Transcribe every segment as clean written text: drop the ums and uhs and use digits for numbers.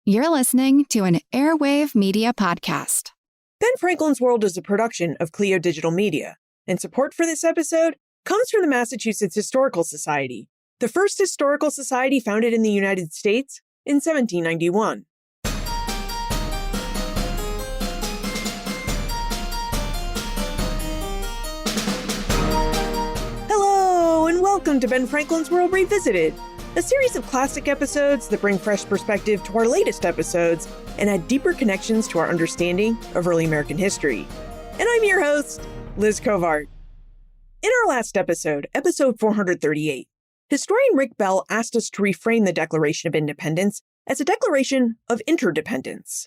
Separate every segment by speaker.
Speaker 1: You're listening to an Airwave Media Podcast.
Speaker 2: Ben Franklin's World is a production of Clio Digital Media, and support for this episode comes from the Massachusetts Historical Society, the first historical society founded in the United States in 1791. Hello, and welcome to Ben Franklin's World Revisited, a series of classic episodes that bring fresh perspective to our latest episodes and add deeper connections to our understanding of early American history. And I'm your host, Liz Covart. In our last episode, episode 438, historian Rick Bell asked us to reframe the Declaration of Independence as a declaration of interdependence.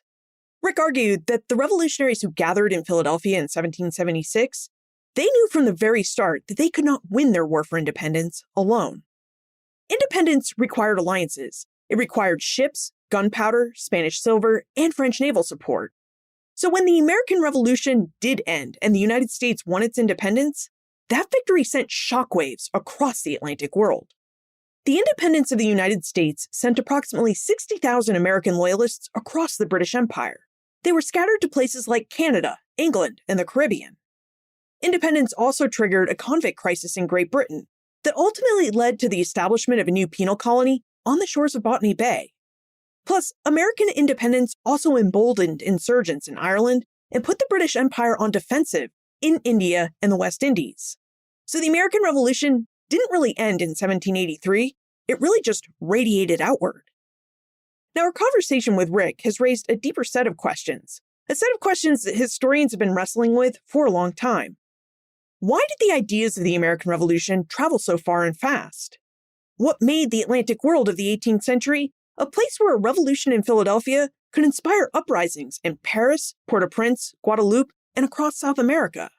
Speaker 2: Rick argued that the revolutionaries who gathered in Philadelphia in 1776, they knew from the very start that they could not win their war for independence alone. Independence required alliances. It required ships, gunpowder, Spanish silver, and French naval support. So when the American Revolution did end and the United States won its independence, that victory sent shockwaves across the Atlantic world. The independence of the United States sent approximately 60,000 American loyalists across the British Empire. They were scattered to places like Canada, England, and the Caribbean. Independence also triggered a convict crisis in Great Britain that ultimately led to the establishment of a new penal colony on the shores of Botany Bay. Plus, American independence also emboldened insurgents in Ireland and put the British Empire on defensive in India and the West Indies. So the American Revolution didn't really end in 1783, it really just radiated outward. Now, our conversation with Rick has raised a deeper set of questions, a set of questions that historians have been wrestling with for a long time. Why did the ideas of the American Revolution travel so far and fast? What made the Atlantic world of the 18th century a place where a revolution in Philadelphia could inspire uprisings in Paris, Port-au-Prince, Guadeloupe, and across South America?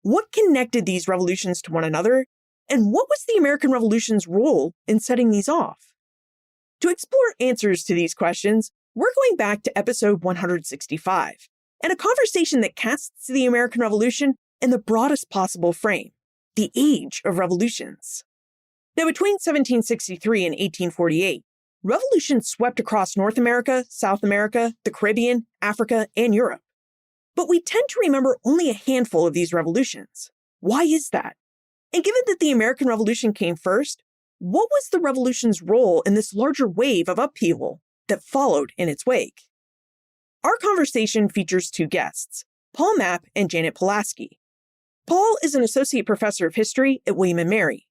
Speaker 2: What connected these revolutions to one another, and what was the American Revolution's role in setting these off? To explore answers to these questions, we're going back to episode 165, and a conversation that casts the American Revolution in the broadest possible frame, the Age of Revolutions. Now, between 1763 and 1848, revolutions swept across North America, South America, the Caribbean, Africa, and Europe. But we tend to remember only a handful of these revolutions. Why is that? And given that the American Revolution came first, what was the revolution's role in this larger wave of upheaval that followed in its wake? Our conversation features two guests, Paul Mapp and Janet Pulaski. Paul is an associate professor of history at William & Mary.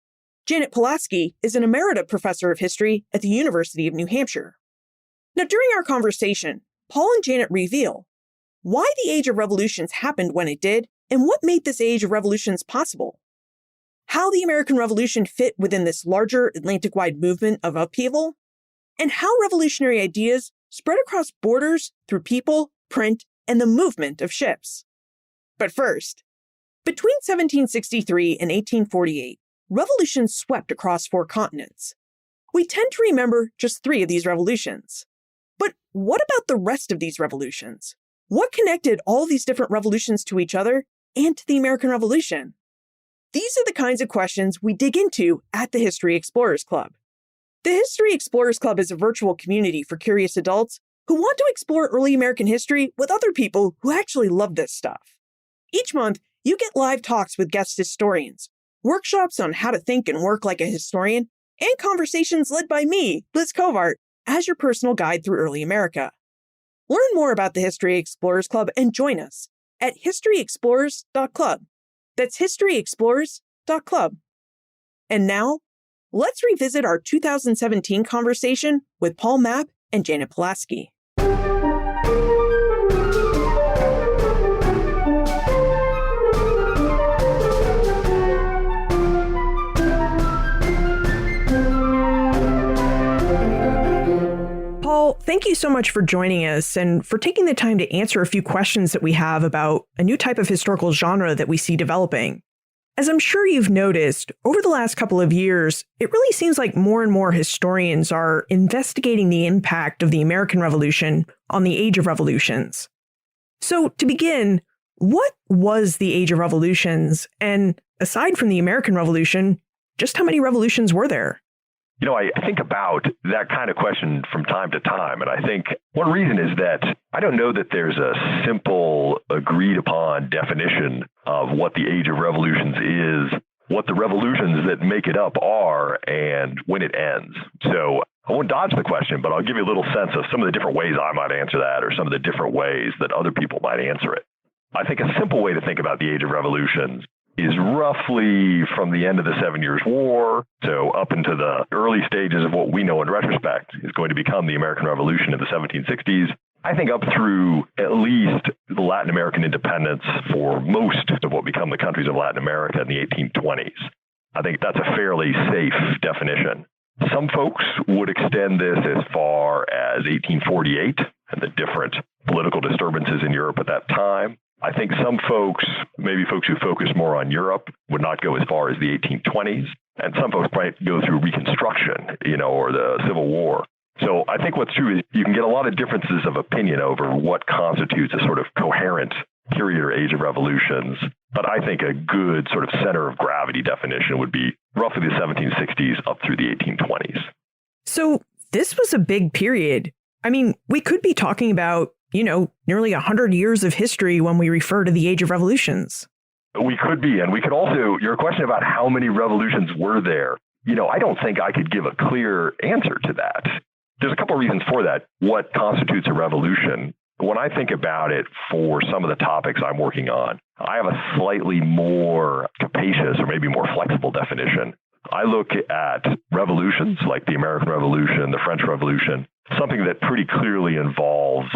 Speaker 2: Janet Pulaski is an emerita professor of history at the University of New Hampshire. Now, during our conversation, Paul and Janet reveal why the Age of Revolutions happened when it did and what made this Age of Revolutions possible, how the American Revolution fit within this larger Atlantic-wide movement of upheaval, and how revolutionary ideas spread across borders through people, print, and the movement of ships. But first, between 1763 and 1848, revolutions swept across 4 continents. We tend to remember just 3 of these revolutions. But what about the rest of these revolutions? What connected all these different revolutions to each other and to the American Revolution? These are the kinds of questions we dig into at the History Explorers Club. The History Explorers Club is a virtual community for curious adults who want to explore early American history with other people who actually love this stuff. Each month, you get live talks with guest historians, workshops on how to think and work like a historian, and conversations led by me, Liz Covart, as your personal guide through early America. Learn more about the History Explorers Club and join us at historyexplorers.club. That's historyexplorers.club. And now, let's revisit our 2017 conversation with Paul Mapp and Janet Pulaski. Paul, thank you so much for joining us and for taking the time to answer a few questions that we have about a new type of historical genre that we see developing. As I'm sure you've noticed, over the last couple of years, it really seems like more and more historians are investigating the impact of the American Revolution on the Age of Revolutions. So to begin, what was the Age of Revolutions? And aside from the American Revolution, just how many revolutions were there?
Speaker 3: I think about that kind of question from time to time. And I think one reason is that I don't know that there's a simple agreed upon definition of what the Age of Revolutions is, what the revolutions that make it up are, and when it ends. So I won't dodge the question, but I'll give you a little sense of some of the different ways I might answer that or some of the different ways that other people might answer it. I think a simple way to think about the Age of Revolutions is roughly from the end of the 7 Years' War, so up into the early stages of what we know in retrospect is going to become the American Revolution in the 1760s. I think up through at least the Latin American independence for most of what become the countries of Latin America in the 1820s. I think that's a fairly safe definition. Some folks would extend this as far as 1848 and the different political disturbances in Europe at that time. I think some folks, maybe folks who focus more on Europe, would not go as far as the 1820s. And some folks might go through Reconstruction, or the Civil War. So I think what's true is you can get a lot of differences of opinion over what constitutes a sort of coherent period or age of revolutions. But I think a good sort of center of gravity definition would be roughly the 1760s up through the 1820s.
Speaker 2: So this was a big period. I mean, we could be talking about, nearly 100 years of history when we refer to the Age of Revolutions.
Speaker 3: We could be. And we could also, your question about how many revolutions were there, I don't think I could give a clear answer to that. There's a couple of reasons for that. What constitutes a revolution? When I think about it for some of the topics I'm working on, I have a slightly more capacious or maybe more flexible definition. I look at revolutions like the American Revolution, the French Revolution, something that pretty clearly involves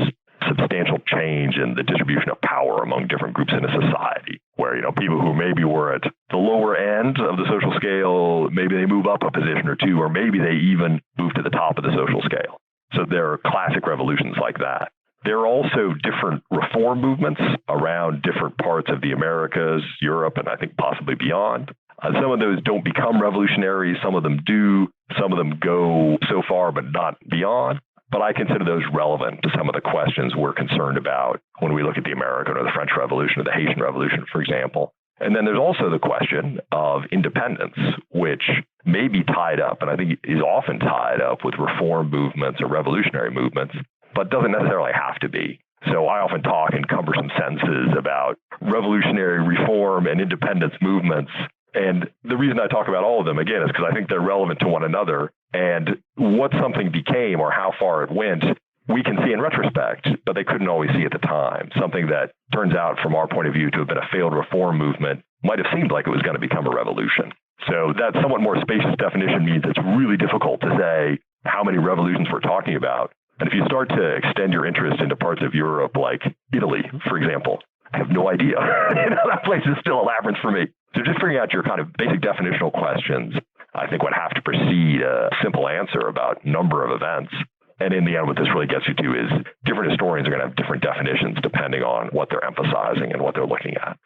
Speaker 3: substantial change in the distribution of power among different groups in a society, where, people who maybe were at the lower end of the social scale, maybe they move up a position or two, or maybe they even move to the top of the social scale. So there are classic revolutions like that. There are also different reform movements around different parts of the Americas, Europe, and I think possibly beyond. Some of those don't become revolutionary. Some of them do. Some of them go so far, but not beyond. But I consider those relevant to some of the questions we're concerned about when we look at the American or the French Revolution or the Haitian Revolution, for example. And then there's also the question of independence, which may be tied up, and I think is often tied up with reform movements or revolutionary movements, but doesn't necessarily have to be. So I often talk in cumbersome sentences about revolutionary reform and independence movements. And the reason I talk about all of them, again, is because I think they're relevant to one another. And what something became or how far it went, we can see in retrospect, but they couldn't always see at the time. Something that turns out from our point of view to have been a failed reform movement might have seemed like it was going to become a revolution. So that somewhat more spacious definition means it's really difficult to say how many revolutions we're talking about. And if you start to extend your interest into parts of Europe like Italy, for example, I have no idea. That place is still a labyrinth for me. So just figuring out your kind of basic definitional questions, I think would have to precede a simple answer about number of events. And in the end, what this really gets you to is different historians are going to have different definitions depending on what they're emphasizing and what they're looking at.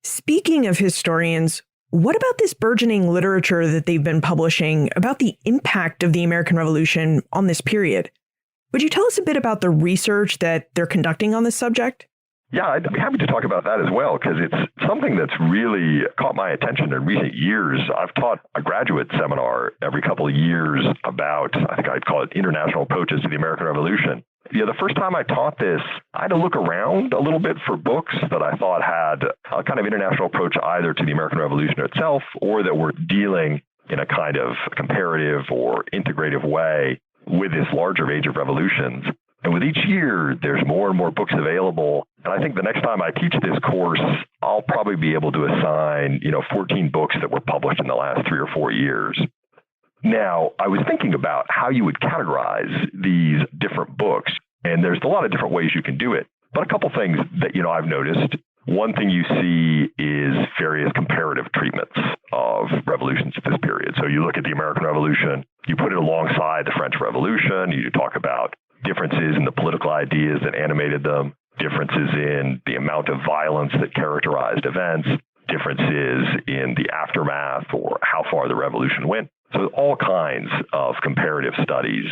Speaker 2: Speaking of historians, what about this burgeoning literature that they've been publishing about the impact of the American Revolution on this period? Would you tell us a bit about the research that they're conducting on this subject?
Speaker 3: Yeah, I'd be happy to talk about that as well, because it's something that's really caught my attention in recent years. I've taught a graduate seminar every couple of years about, I think I'd call it international approaches to the American Revolution. The first time I taught this, I had to look around a little bit for books that I thought had a kind of international approach either to the American Revolution itself or that were dealing in a kind of comparative or integrative way with this larger age of revolutions. And with each year, there's more and more books available. And I think the next time I teach this course, I'll probably be able to assign, 14 books that were published in the last 3 or 4 years. Now, I was thinking about how you would categorize these different books, and there's a lot of different ways you can do it. But a couple things that, I've noticed. One thing you see is various comparative treatments of revolutions at this period. So you look at the American Revolution, you put it alongside the French Revolution, you talk about differences in the political ideas that animated them, differences in the amount of violence that characterized events, differences in the aftermath or how far the revolution went. So all kinds of comparative studies,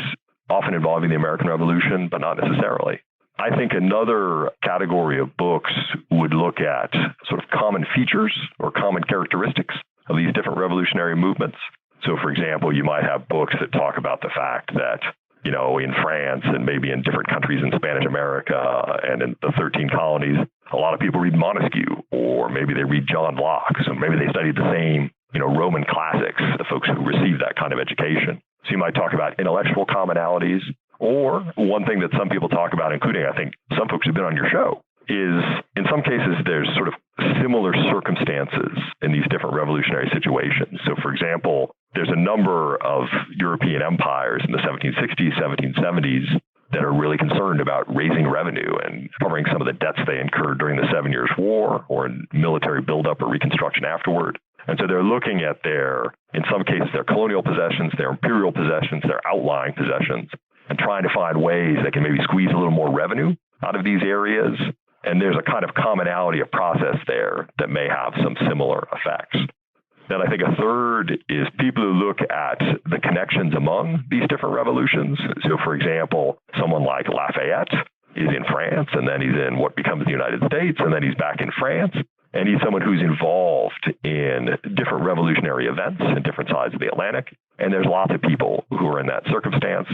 Speaker 3: often involving the American Revolution, but not necessarily. I think another category of books would look at sort of common features or common characteristics of these different revolutionary movements. So, for example, you might have books that talk about the fact that, in France and maybe in different countries in Spanish America and in the 13 colonies, a lot of people read Montesquieu, or maybe they read John Locke. So maybe they studied the same, Roman classics, the folks who received that kind of education. So you might talk about intellectual commonalities, or one thing that some people talk about, including, I think, some folks who've been on your show, is in some cases there's sort of similar circumstances in these different revolutionary situations. So, for example, there's a number of European empires in the 1760s, 1770s that are really concerned about raising revenue and covering some of the debts they incurred during the 7 Years' War or in military buildup or reconstruction afterward. And so they're looking at in some cases, their colonial possessions, their imperial possessions, their outlying possessions, and trying to find ways they can maybe squeeze a little more revenue out of these areas. And there's a kind of commonality of process there that may have some similar effects. Then I think a third is people who look at the connections among these different revolutions. So, for example, someone like Lafayette is in France, and then he's in what becomes the United States, and then he's back in France. And he's someone who's involved in different revolutionary events in different sides of the Atlantic. And there's lots of people who are in that circumstance.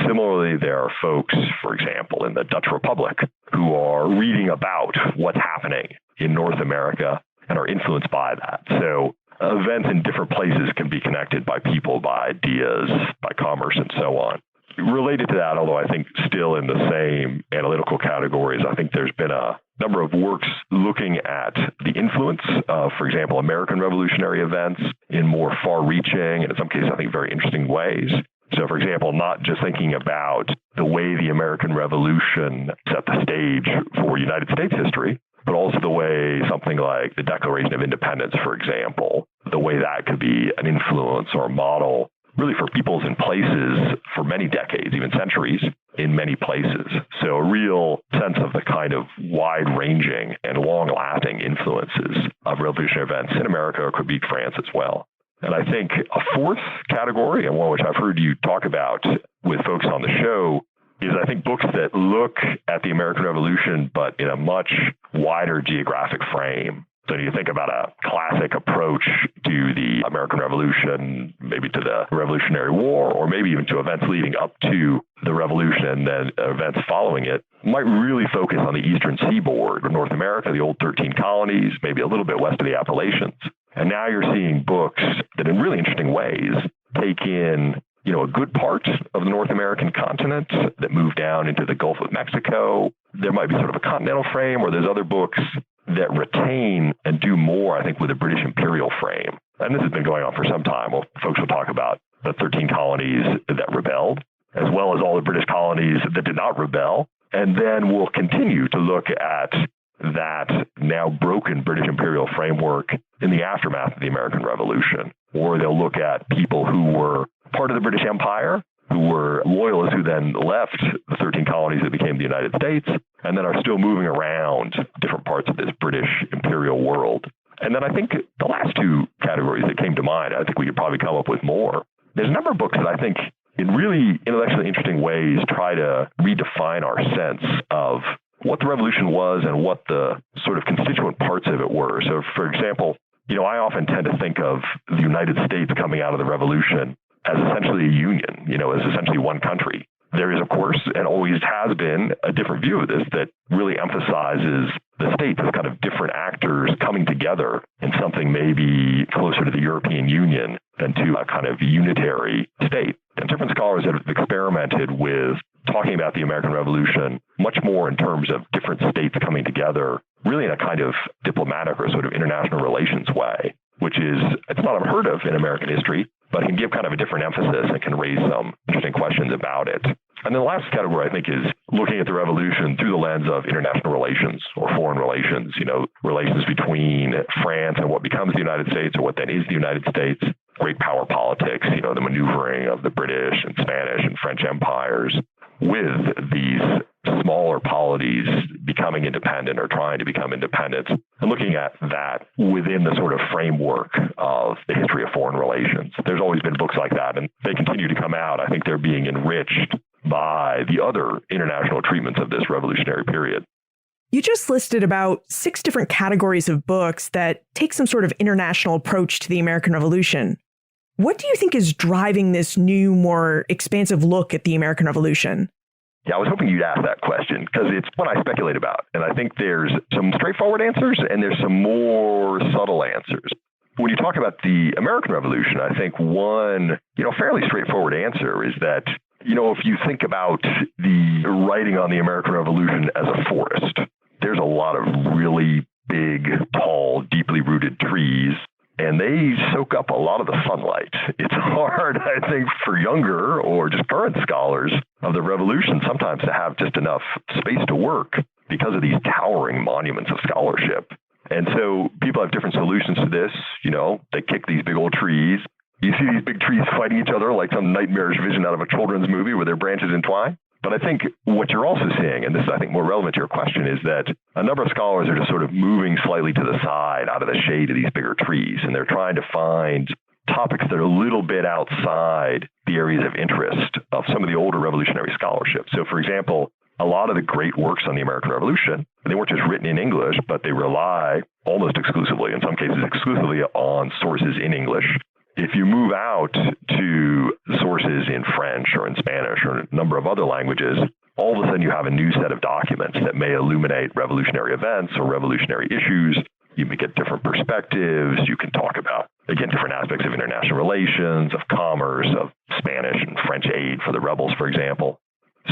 Speaker 3: Similarly, there are folks, for example, in the Dutch Republic who are reading about what's happening in North America and are influenced by that. So events in different places can be connected by people, by ideas, by commerce, and so on. Related to that, although I think still in the same analytical categories, I think there's been a number of works looking at the influence of, for example, American revolutionary events in more far-reaching and in some cases, I think, very interesting ways. So, for example, not just thinking about the way the American Revolution set the stage for United States history, but also the way something like the Declaration of Independence, for example, the way that could be an influence or a model really for peoples and places for many decades, even centuries, in many places. So a real sense of the kind of wide-ranging and long-lasting influences of revolutionary events in America, or could be France as well. And I think a fourth category, and one which I've heard you talk about with folks on the show, is I think books that look at the American Revolution, but in a much wider geographic frame. So you think about a classic approach to the American Revolution, maybe to the Revolutionary War, or maybe even to events leading up to the Revolution and then events following it, might really focus on the eastern seaboard of North America, the old 13 colonies, maybe a little bit west of the Appalachians. And now you're seeing books that in really interesting ways take in a good part of the North American continent that move down into the Gulf of Mexico. There might be sort of a continental frame, or there's other books that retain and do more, I think, with the British imperial frame. And this has been going on for some time. Well, folks will talk about the 13 colonies that rebelled, as well as all the British colonies that did not rebel. And then we'll continue to look at that now broken British imperial framework in the aftermath of the American Revolution. Or they'll look at people who were part of the British Empire, who were loyalists who then left the 13 colonies that became the United States, and then are still moving around different parts of this British imperial world. And then I think the last two categories that came to mind, I think we could probably come up with more. There's a number of books that I think in really intellectually interesting ways try to redefine our sense of what the revolution was and what the sort of constituent parts of it were. So, for example, I often tend to think of the United States coming out of the revolution as essentially a union, as essentially one country. There is, of course, and always has been, a different view of this that really emphasizes the states as kind of different actors coming together in something maybe closer to the European Union than to a kind of unitary state. And different scholars have experimented with talking about the American Revolution much more in terms of different states coming together, really in a kind of diplomatic or sort of international relations way, which is, it's not unheard of in American history, but can give kind of a different emphasis and can raise some interesting questions about it. And then the last category, I think, is looking at the revolution through the lens of international relations or foreign relations, relations between France and what becomes the United States or what then is the United States, great power politics, the maneuvering of the British and Spanish and French empires with these smaller polities becoming independent or trying to become independent, and looking at that within the sort of framework of the history of foreign relations. There's always been books like that, and they continue to come out. I think they're being enriched by the other international treatments of this revolutionary period.
Speaker 2: You just listed about 6 different categories of books that take some sort of international approach to the American Revolution. What do you think is driving this new, more expansive look at the American Revolution?
Speaker 3: Yeah, I was hoping you'd ask that question because it's what I speculate about. And I think there's some straightforward answers and there's some more subtle answers. When you talk about the American Revolution, I think one, fairly straightforward answer is that, if you think about the writing on the American Revolution as a forest, there's a lot of really big, tall, deeply rooted trees, and they soak up a lot of the sunlight. It's hard, I think, for younger or just current scholars of the Revolution sometimes to have just enough space to work because of these towering monuments of scholarship. And so people have different solutions to this. They kick these big old trees. You see these big trees fighting each other like some nightmarish vision out of a children's movie where their branches entwine. But I think what you're also seeing, and this is, I think, more relevant to your question, is that a number of scholars are just sort of moving slightly to the side out of the shade of these bigger trees, and they're trying to find topics that are a little bit outside the areas of interest of some of the older revolutionary scholarship. So, for example, a lot of the great works on the American Revolution, they weren't just written in English, but they rely almost exclusively, in some cases exclusively, on sources in English. If you move out to sources in French or in Spanish or a number of other languages, all of a sudden you have a new set of documents that may illuminate revolutionary events or revolutionary issues. You may get different perspectives. You can talk about, again, different aspects of international relations, of commerce, of Spanish and French aid for the rebels, for example.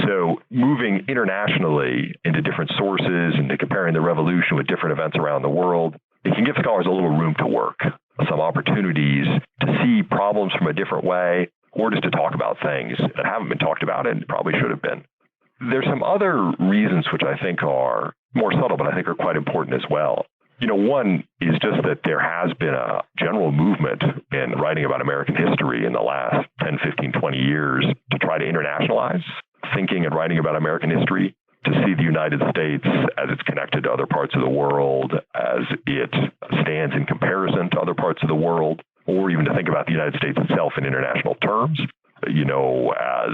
Speaker 3: So moving internationally into different sources and comparing the revolution with different events around the world, it can give scholars a little room to work, some opportunities to see problems from a different way, or just to talk about things that haven't been talked about and probably should have been. There's some other reasons which I think are more subtle, but I think are quite important as well. One is just that there has been a general movement in writing about American history in the last 10, 15, 20 years to try to internationalize thinking and writing about American history, to see the United States as it's connected to other parts of the world, as it stands in comparison to other parts of the world, or even to think about the United States itself in international terms, as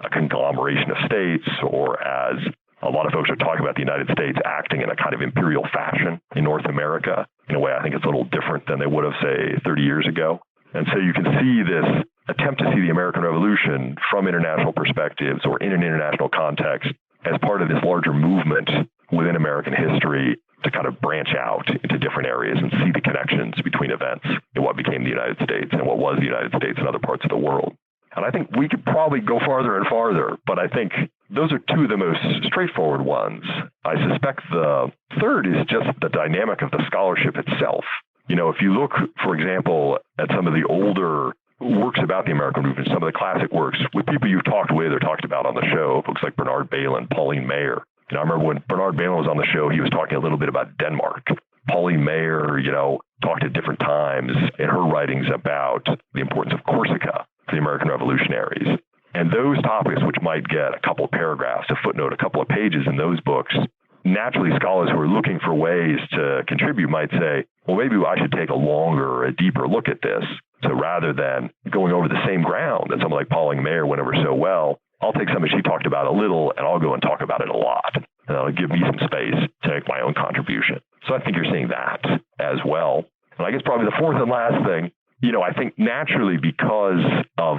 Speaker 3: a conglomeration of states, or as a lot of folks are talking about the United States acting in a kind of imperial fashion in North America, in a way I think it's a little different than they would have, say, 30 years ago. And so you can see this attempt to see the American Revolution from international perspectives or in an international context as part of this larger movement within American history to kind of branch out into different areas and see the connections between events in what became the United States and what was the United States in other parts of the world. And I think we could probably go farther and farther, but I think those are two of the most straightforward ones. I suspect the third is just the dynamic of the scholarship itself. If you look, for example, at some of the older works about the American Revolution, some of the classic works with people you've talked with or talked about on the show, folks like Bernard Bailyn, Pauline Maier. I remember when Bernard Bailyn was on the show, he was talking a little bit about Denmark. Pauline Maier, talked at different times in her writings about the importance of Corsica to the American revolutionaries. And those topics, which might get a couple of paragraphs, a footnote, a couple of pages in those books, naturally scholars who are looking for ways to contribute might say, well, maybe I should take a longer, a deeper look at this. So rather than going over the same ground that someone like Pauline Maier went over so well, I'll take something she talked about a little and I'll go and talk about it a lot. And that'll give me some space to make my own contribution. So I think you're seeing that as well. And I guess probably the fourth and last thing, I think naturally because of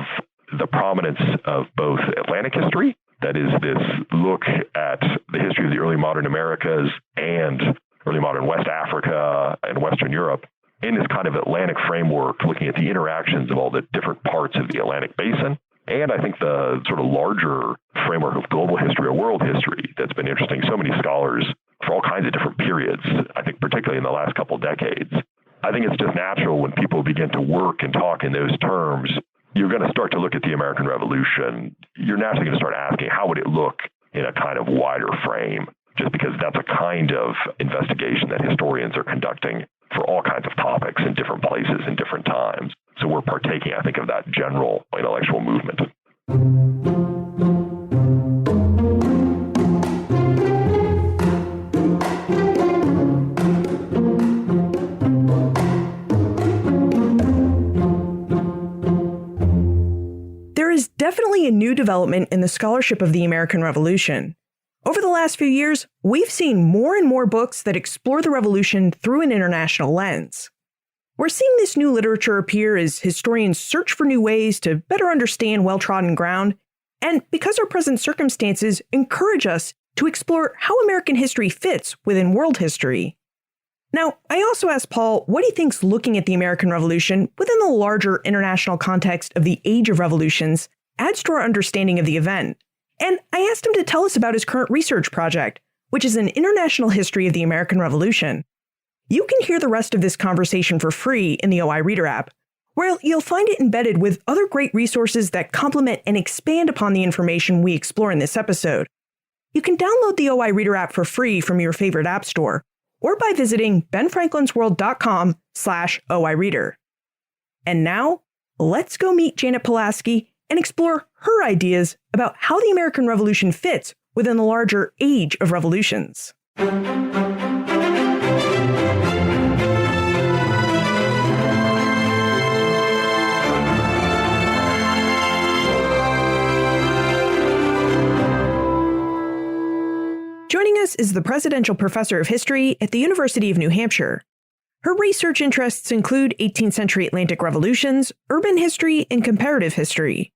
Speaker 3: the prominence of both Atlantic history, that is this look at the history of the early modern Americas and early modern West Africa and Western Europe, in this kind of Atlantic framework, looking at the interactions of all the different parts of the Atlantic basin. And I think the sort of larger framework of global history or world history that's been interesting so many scholars for all kinds of different periods, I think particularly in the last couple of decades. I think it's just natural when people begin to work and talk in those terms, you're going to start to look at the American Revolution. You're naturally going to start asking, how would it look in a kind of wider frame? Just because that's a kind of investigation that historians are conducting for all kinds of topics in different places in different times. So we're partaking, I think, of that general intellectual movement.
Speaker 2: There is definitely a new development in the scholarship of the American Revolution. Over the last few years, we've seen more and more books that explore the revolution through an international lens. We're seeing this new literature appear as historians search for new ways to better understand well-trodden ground, and because our present circumstances encourage us to explore how American history fits within world history. Now, I also asked Paul what he thinks looking at the American Revolution within the larger international context of the Age of Revolutions adds to our understanding of the event. And I asked him to tell us about his current research project, which is an international history of the American Revolution. You can hear the rest of this conversation for free in the OI Reader app, where you'll find it embedded with other great resources that complement and expand upon the information we explore in this episode. You can download the OI Reader app for free from your favorite app store, or by visiting benfranklinsworld.com/OI Reader. And now, let's go meet Janet Pulaski and explore her ideas about how the American Revolution fits within the larger Age of Revolutions. Joining us is the Presidential Professor of History at the University of New Hampshire. Her research interests include 18th century Atlantic revolutions, urban history, and comparative history.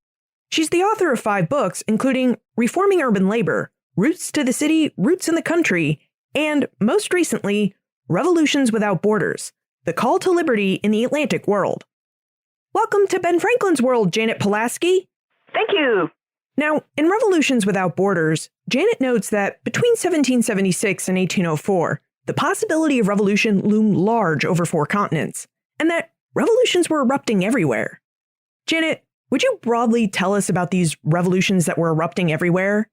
Speaker 2: She's the author of 5 books, including Reforming Urban Labor, Roots to the City, Roots in the Country, and, most recently, Revolutions Without Borders, The Call to Liberty in the Atlantic World. Welcome to Ben Franklin's World, Janet Pulaski.
Speaker 4: Thank you.
Speaker 2: Now, in Revolutions Without Borders, Janet notes that between 1776 and 1804, the possibility of revolution loomed large over 4 continents, and that revolutions were erupting everywhere. Janet, would you broadly tell us about these revolutions that were erupting everywhere?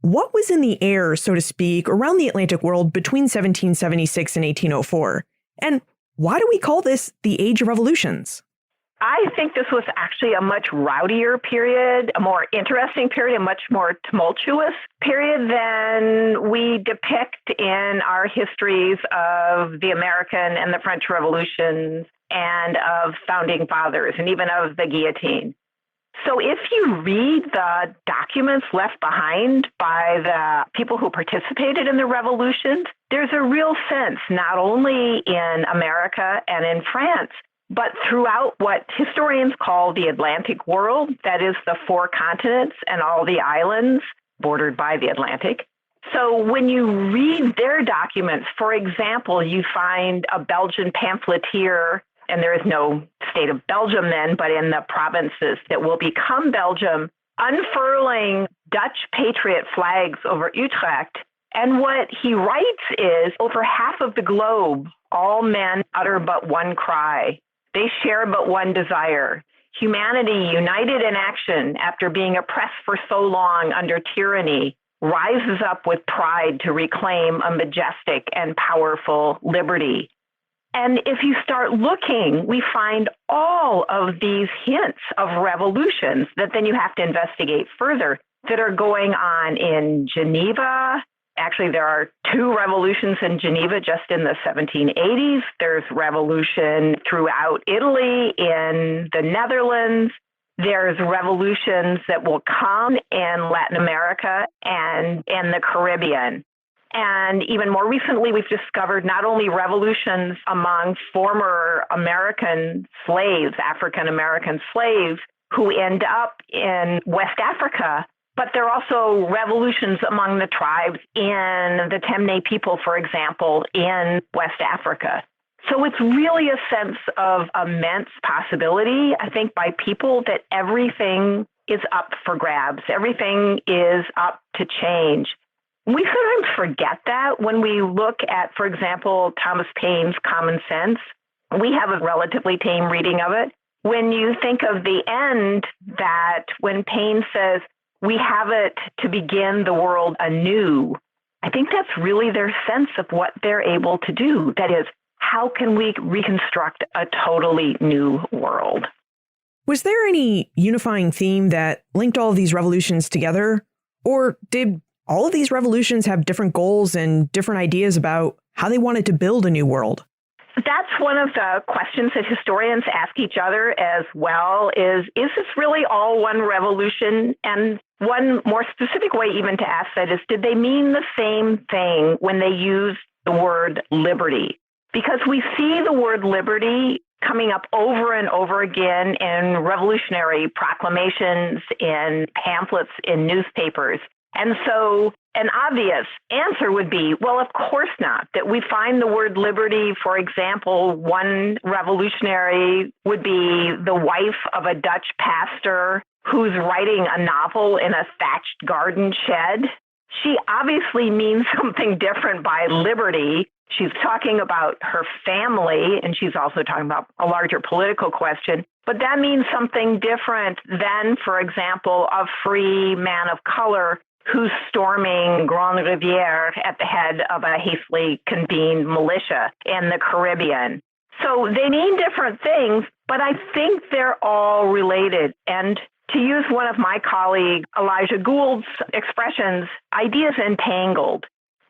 Speaker 2: What was in the air, so to speak, around the Atlantic world between 1776 and 1804? And why do we call this the Age of Revolutions?
Speaker 4: I think this was actually a much rowdier period, a more interesting period, a much more tumultuous period than we depict in our histories of the American and the French Revolutions and of founding fathers and even of the guillotine. So if you read the documents left behind by the people who participated in the revolutions, there's a real sense, not only in America and in France, but throughout what historians call the Atlantic world, that is the 4 continents and all the islands bordered by the Atlantic. So when you read their documents, for example, you find a Belgian pamphleteer, and there is no state of Belgium then, but in the provinces that will become Belgium, unfurling Dutch patriot flags over Utrecht. And what he writes is, over half of the globe, all men utter but one cry. They share but one desire. Humanity, united in action after being oppressed for so long under tyranny, rises up with pride to reclaim a majestic and powerful liberty. And if you start looking, we find all of these hints of revolutions that then you have to investigate further that are going on in Geneva. Actually, there are 2 revolutions in Geneva just in the 1780s. There's revolution throughout Italy, in the Netherlands. There's revolutions that will come in Latin America and in the Caribbean. And even more recently, we've discovered not only revolutions among former American slaves, African-American slaves, who end up in West Africa, but there are also revolutions among the tribes in the Temne people, for example, in West Africa. So it's really a sense of immense possibility, I think, by people that everything is up for grabs. Everything is up to change. We sometimes forget that when we look at, for example, Thomas Paine's Common Sense. We have a relatively tame reading of it. When you think of the end, that when Paine says, we have it to begin the world anew, I think that's really their sense of what they're able to do. That is, how can we reconstruct a totally new world?
Speaker 2: Was there any unifying theme that linked all of these revolutions together? Or did all of these revolutions have different goals and different ideas about how they wanted to build a new world?
Speaker 4: That's one of the questions that historians ask each other as well, is this really all one revolution? And one more specific way even to ask that is, did they mean the same thing when they used the word liberty? Because we see the word liberty coming up over and over again in revolutionary proclamations, in pamphlets, in newspapers. And so an obvious answer would be, well, of course not. That we find the word liberty, for example, one revolutionary would be the wife of a Dutch pastor who's writing a novel in a thatched garden shed. She obviously means something different by liberty. She's talking about her family, and she's also talking about a larger political question. But that means something different than, for example, a free man of color who's storming Grande Rivière at the head of a hastily convened militia in the Caribbean. So they mean different things, but I think they're all related. And to use one of my colleague Elijah Gould's expressions, ideas entangled.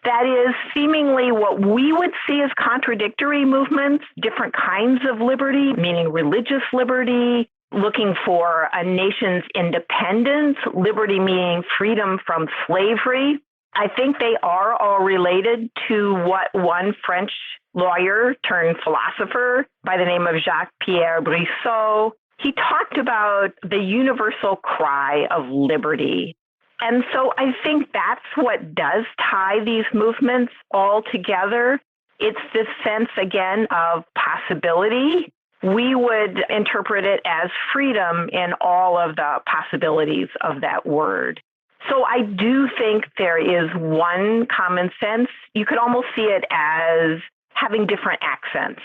Speaker 4: That is seemingly what we would see as contradictory movements, different kinds of liberty, meaning religious liberty, looking for a nation's independence, liberty meaning freedom from slavery. I think they are all related to what one French lawyer turned philosopher by the name of Jacques-Pierre Brissot, he talked about the universal cry of liberty. And so I think that's what does tie these movements all together. It's this sense, again, of possibility. We would interpret it as freedom in all of the possibilities of that word. So I do think there is one common sense. You could almost see it as having different accents.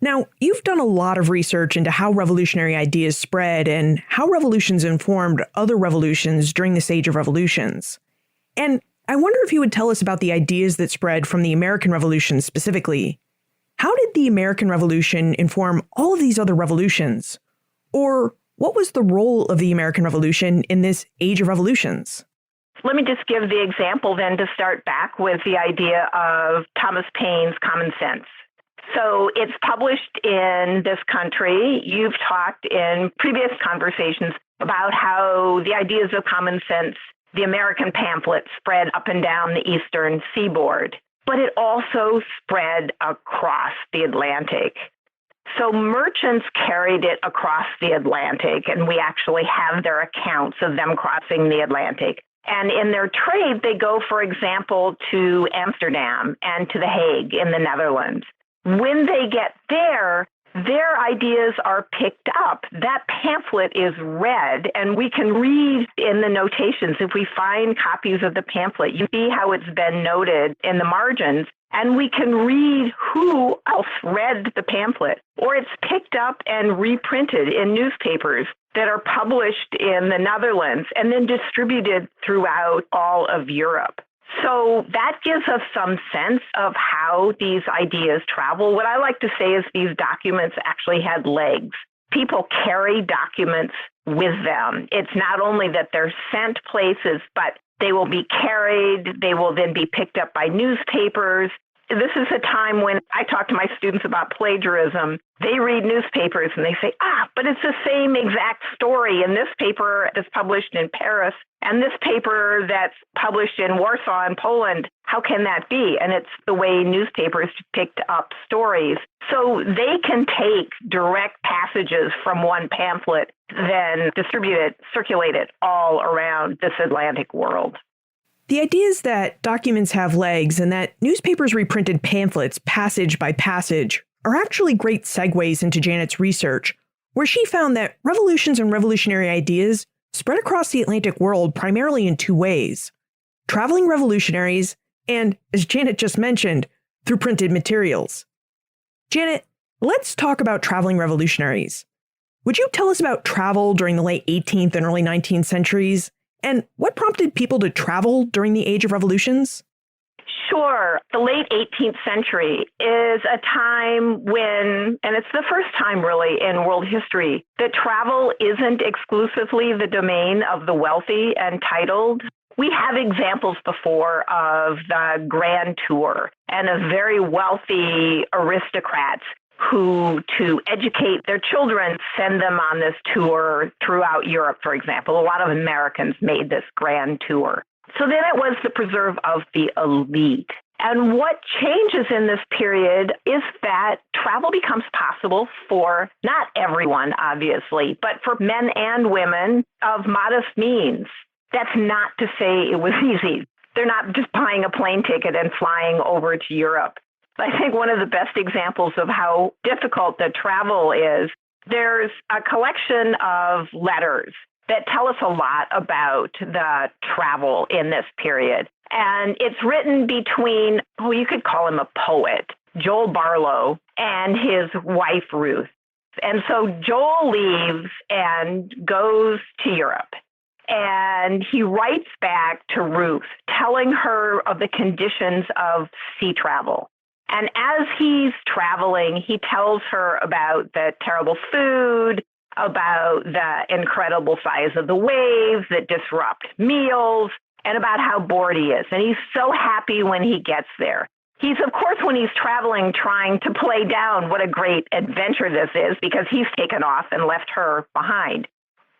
Speaker 2: Now, you've done a lot of research into how revolutionary ideas spread and how revolutions informed other revolutions during this age of revolutions. And I wonder if you would tell us about the ideas that spread from the American Revolution specifically. How did the American Revolution inform all of these other revolutions? Or what was the role of the American Revolution in this age of revolutions?
Speaker 4: Let me just give the example then to start back with the idea of Thomas Paine's common sense. So it's published in this country. You've talked in previous conversations about how the ideas of common sense, the American pamphlet, spread up and down the eastern seaboard, but it also spread across the Atlantic. So merchants carried it across the Atlantic, and we actually have their accounts of them crossing the Atlantic. And in their trade, they go, for example, to Amsterdam and to The Hague in the Netherlands. When they get there, their ideas are picked up. That pamphlet is read, and we can read in the notations. If we find copies of the pamphlet, you see how it's been noted in the margins, and we can read who else read the pamphlet. Or it's picked up and reprinted in newspapers that are published in the Netherlands and then distributed throughout all of Europe. So that gives us some sense of how these ideas travel. What I like to say is these documents actually had legs. People carry documents with them. It's not only that they're sent places, but they will be carried. They will then be picked up by newspapers. This is a time when I talk to my students about plagiarism. They read newspapers and they say, but it's the same exact story in this paper that's published in Paris and this paper that's published in Warsaw in Poland. How can that be? And it's the way newspapers picked up stories. So they can take direct passages from one pamphlet, then distribute it, circulate it all around this Atlantic world.
Speaker 2: The idea is that documents have legs and that newspapers reprinted pamphlets passage by passage are actually great segues into Janet's research, where she found that revolutions and revolutionary ideas spread across the Atlantic world primarily in two ways: traveling revolutionaries and, as Janet just mentioned, through printed materials. Janet, let's talk about traveling revolutionaries. Would you tell us about travel during the late 18th and early 19th centuries? And what prompted people to travel during the Age of Revolutions?
Speaker 4: Sure. The late 18th century is a time when, and it's the first time really in world history, that travel isn't exclusively the domain of the wealthy and titled. We have examples before of the Grand Tour and of very wealthy aristocrats who, to educate their children, send them on this tour throughout Europe, for example. A lot of Americans made this grand tour. So then it was the preserve of the elite. And what changes in this period is that travel becomes possible for not everyone, obviously, but for men and women of modest means. That's not to say it was easy. They're not just buying a plane ticket and flying over to Europe. I think one of the best examples of how difficult the travel is, there's a collection of letters that tell us a lot about the travel in this period. And it's written between, you could call him a poet, Joel Barlow, and his wife, Ruth. And so Joel leaves and goes to Europe. And he writes back to Ruth, telling her of the conditions of sea travel. And as he's traveling, he tells her about the terrible food, about the incredible size of the waves that disrupt meals, and about how bored he is. And he's so happy when he gets there. He's, of course, when he's traveling, trying to play down what a great adventure this is because he's taken off and left her behind.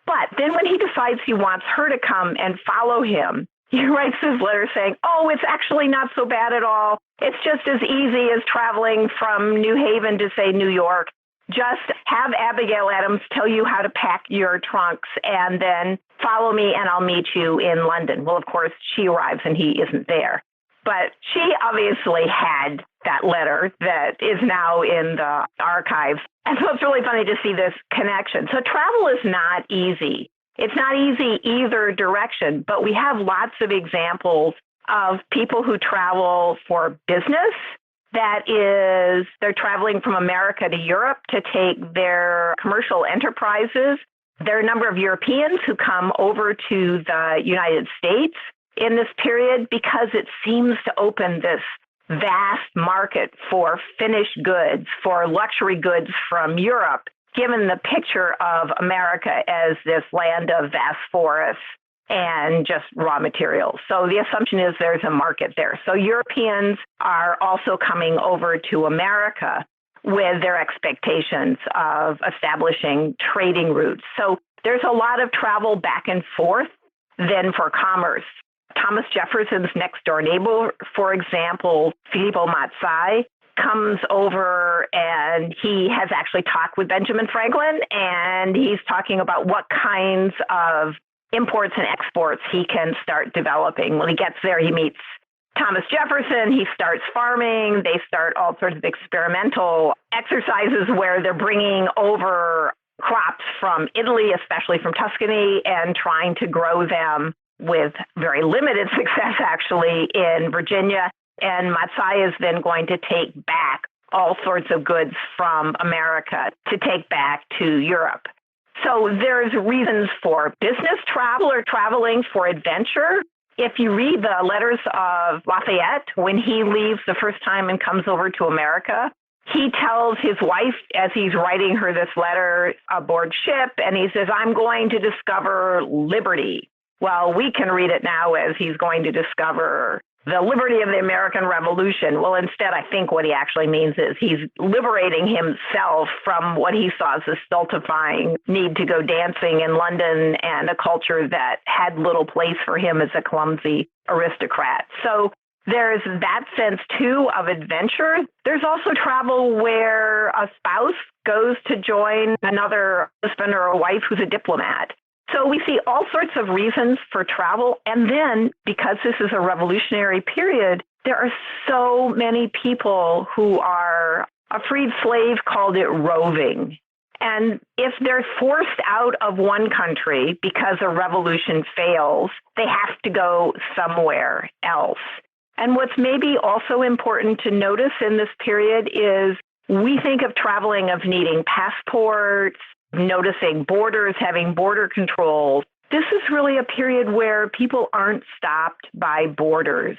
Speaker 4: But then when he decides he wants her to come and follow him, he writes this letter saying, oh, it's actually not so bad at all. It's just as easy as traveling from New Haven to, say, New York. Just have Abigail Adams tell you how to pack your trunks and then follow me and I'll meet you in London. Well, of course, she arrives and he isn't there. But she obviously had that letter that is now in the archives. And so it's really funny to see this connection. So travel is not easy. It's not easy either direction, but we have lots of examples of people who travel for business. That is, they're traveling from America to Europe to take their commercial enterprises. There are a number of Europeans who come over to the United States in this period because it seems to open this vast market for finished goods, for luxury goods from Europe, given the picture of America as this land of vast forests and just raw materials. So the assumption is there's a market there. So Europeans are also coming over to America with their expectations of establishing trading routes. So there's a lot of travel back and forth then for commerce. Thomas Jefferson's next door neighbor, for example, Filippo Mazzei, comes over and he has actually talked with Benjamin Franklin, and he's talking about what kinds of imports and exports he can start developing. When he gets there, he meets Thomas Jefferson, he starts farming, they start all sorts of experimental exercises where they're bringing over crops from Italy, especially from Tuscany, and trying to grow them with very limited success, actually, in Virginia. And Mazzei is then going to take back all sorts of goods from America to take back to Europe. So there's reasons for business travel or traveling for adventure. If you read the letters of Lafayette, when he leaves the first time and comes over to America, he tells his wife, as he's writing her this letter aboard ship, and he says, I'm going to discover liberty. Well, we can read it now as he's going to discover the liberty of the American Revolution. Well, instead, I think what he actually means is he's liberating himself from what he saw as a stultifying need to go dancing in London and a culture that had little place for him as a clumsy aristocrat. So there's that sense, too, of adventure. There's also travel where a spouse goes to join another husband or a wife who's a diplomat. So we see all sorts of reasons for travel. And then, because this is a revolutionary period, there are so many people who are, a freed slave called it roving. And if they're forced out of one country because a revolution fails, they have to go somewhere else. And what's maybe also important to notice in this period is we think of traveling of needing passports, noticing borders, having border controls. This is really a period where people aren't stopped by borders.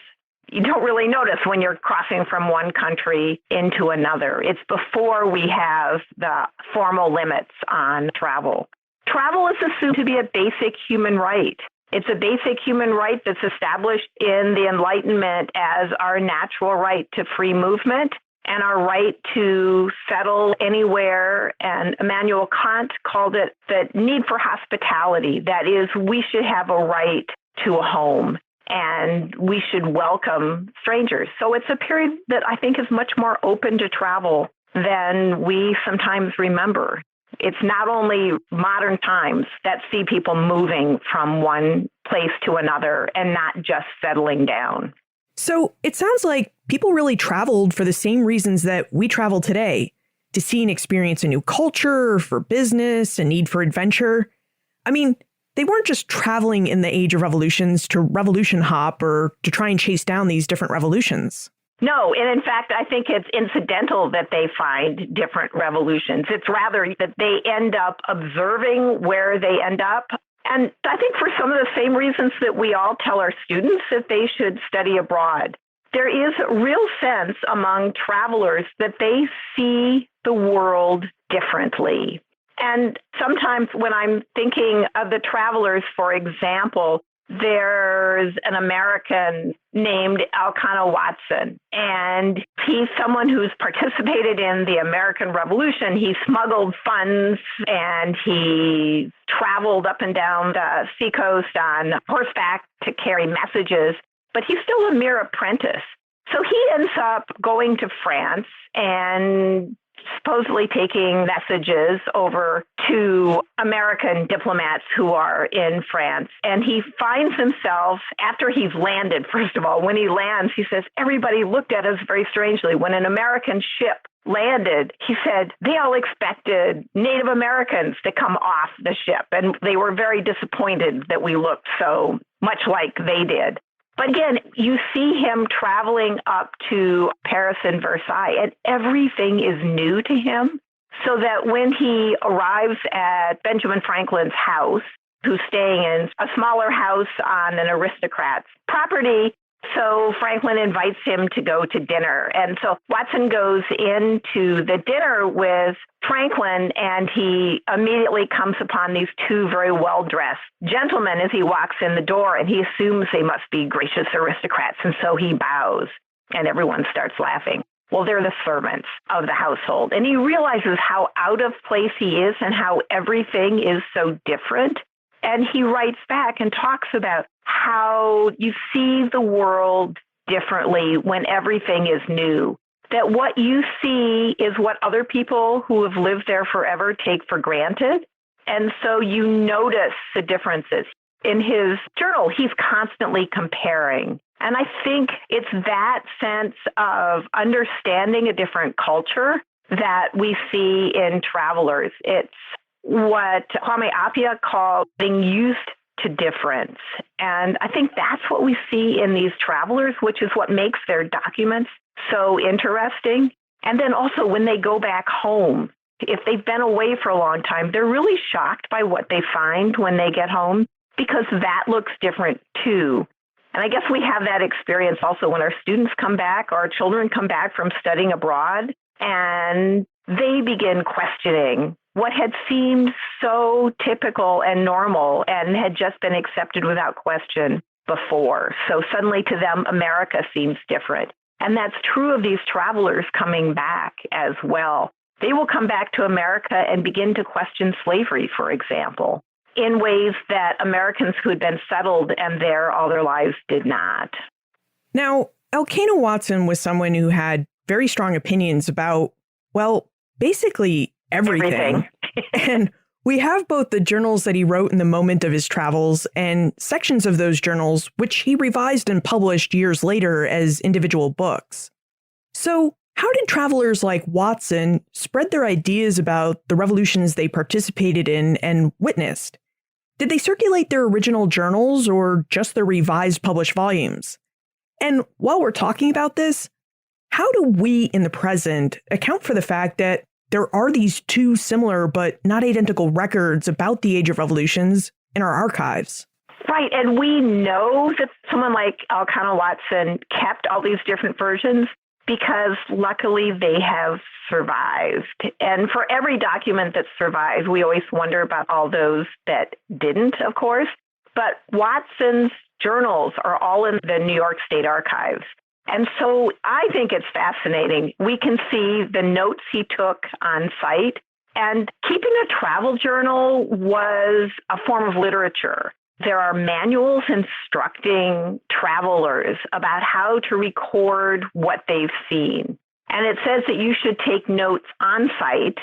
Speaker 4: You don't really notice when you're crossing from one country into another. It's before we have the formal limits on travel. Travel is assumed to be a basic human right. It's a basic human right that's established in the Enlightenment as our natural right to free movement and our right to settle anywhere. And Immanuel Kant called it the need for hospitality. That is, we should have a right to a home. and we should welcome strangers. So it's a period that I think is much more open to travel than we sometimes remember. It's not only modern times that see people moving from one place to another and not just settling down.
Speaker 2: So it sounds like people really traveled for the same reasons that we travel today, to see and experience a new culture, for business, a need for adventure. I mean, they weren't just traveling in the age of revolutions to revolution hop or to try and chase down these different revolutions.
Speaker 4: No, and in fact, I think it's incidental that they find different revolutions. It's rather that they end up observing where they end up. And I think for some of the same reasons that we all tell our students that they should study abroad, there is a real sense among travelers that they see the world differently. And sometimes when I'm thinking of the travelers, for example, there's an American named Elkanah Watson, and he's someone who's participated in the American Revolution. He smuggled funds, and he traveled up and down the seacoast on horseback to carry messages, but he's still a mere apprentice. So he ends up going to France and supposedly taking messages over to American diplomats who are in France. And he finds himself, after he's landed, first of all, when he lands, he says, everybody looked at us very strangely. When an American ship landed, he said, they all expected Native Americans to come off the ship. And they were very disappointed that we looked so much like they did. But again, you see him traveling up to Paris and Versailles, and everything is new to him. So that when he arrives at Benjamin Franklin's house, who's staying in a smaller house on an aristocrat's property, so Franklin invites him to go to dinner. And so Watson goes into the dinner with Franklin, and he immediately comes upon these two very well-dressed gentlemen as he walks in the door, and he assumes they must be gracious aristocrats, and so he bows, and everyone starts laughing. Well, they're the servants of the household, and he realizes how out of place he is and how everything is so different. And he writes back and talks about how you see the world differently when everything is new. That what you see is what other people who have lived there forever take for granted. And so you notice the differences. In his journal, he's constantly comparing. And I think it's that sense of understanding a different culture that we see in travelers. It's what Kwame Appiah called being used to difference. And I think that's what we see in these travelers, which is what makes their documents so interesting. And then also when they go back home, if they've been away for a long time, they're really shocked by what they find when they get home, because that looks different too. And I guess we have that experience also when our students come back, or our children come back from studying abroad, and they begin questioning what had seemed so typical and normal and had just been accepted without question before. So suddenly to them, America seems different. And that's true of these travelers coming back as well. They will come back to America and begin to question slavery, for example, in ways that Americans who had been settled and there all their lives did not.
Speaker 2: Now, Elkanah Watson was someone who had very strong opinions about, well, basically everything. And we have both the journals that he wrote in the moment of his travels and sections of those journals, which he revised and published years later as individual books. So how did travelers like Watson spread their ideas about the revolutions they participated in and witnessed? Did they circulate their original journals or just their revised published volumes? And while we're talking about this, how do we in the present account for the fact that there are these two similar but not identical records about the Age of Revolutions in our archives?
Speaker 4: Right, and we know that someone like Elkanah Watson kept all these different versions because luckily they have survived. And for every document that survived, we always wonder about all those that didn't, of course. But Watson's journals are all in the New York State Archives. And so I think it's fascinating. We can see the notes he took on site, and keeping a travel journal was a form of literature. there are manuals instructing travelers about how to record what they've seen. And it says that you should take notes on site.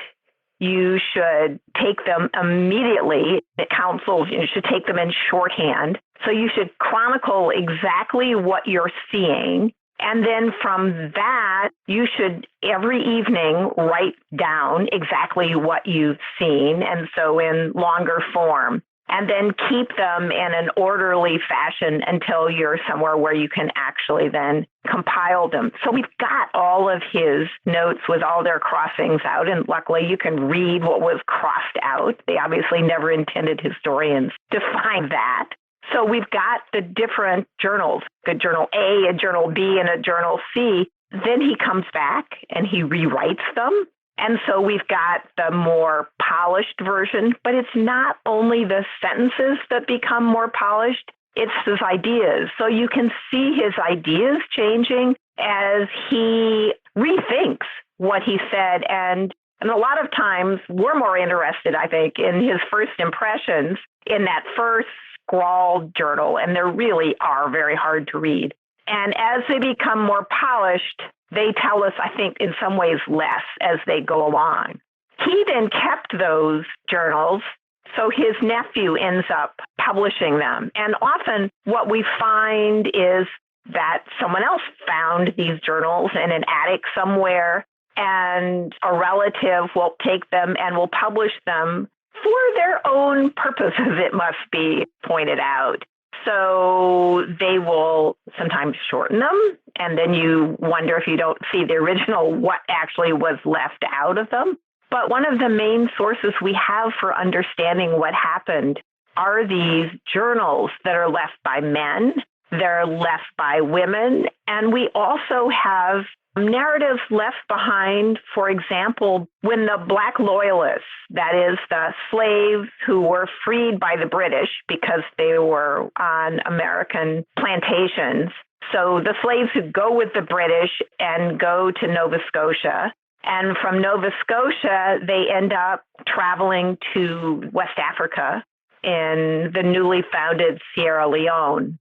Speaker 4: You should take them immediately. It counsels you should take them in shorthand. So you should chronicle exactly what you're seeing. And then from that, you should every evening write down exactly what you've seen, and so in longer form, and then keep them in an orderly fashion until you're somewhere where you can actually then compile them. So we've got all of his notes with all their crossings out, and luckily you can read what was crossed out. They obviously never intended historians to find that. So we've got the different journals, a journal A, a journal B, and a journal C. Then he comes back and he rewrites them. And so we've got the more polished version, but it's not only the sentences that become more polished, it's his ideas. So you can see his ideas changing as he rethinks what he said. And a lot of times we're more interested, I think, in his first impressions in that first scrawled journal, and they really are very hard to read. And as they become more polished, they tell us, I think, in some ways less as they go along. He then kept those journals, so his nephew ends up publishing them. And often what we find is that someone else found these journals in an attic somewhere, and a relative will take them and will publish them for their own purposes, it must be pointed out. So they will sometimes shorten them, and then you wonder if you don't see the original, what actually was left out of them. But one of the main sources we have for understanding what happened are these journals that are left by men, they're left by women, and we also have narratives left behind, for example, when the Black loyalists, that is the slaves who were freed by the British because they were on American plantations. So the slaves who go with the British and go to Nova Scotia. And from Nova Scotia, they end up traveling to West Africa in the newly founded Sierra Leone.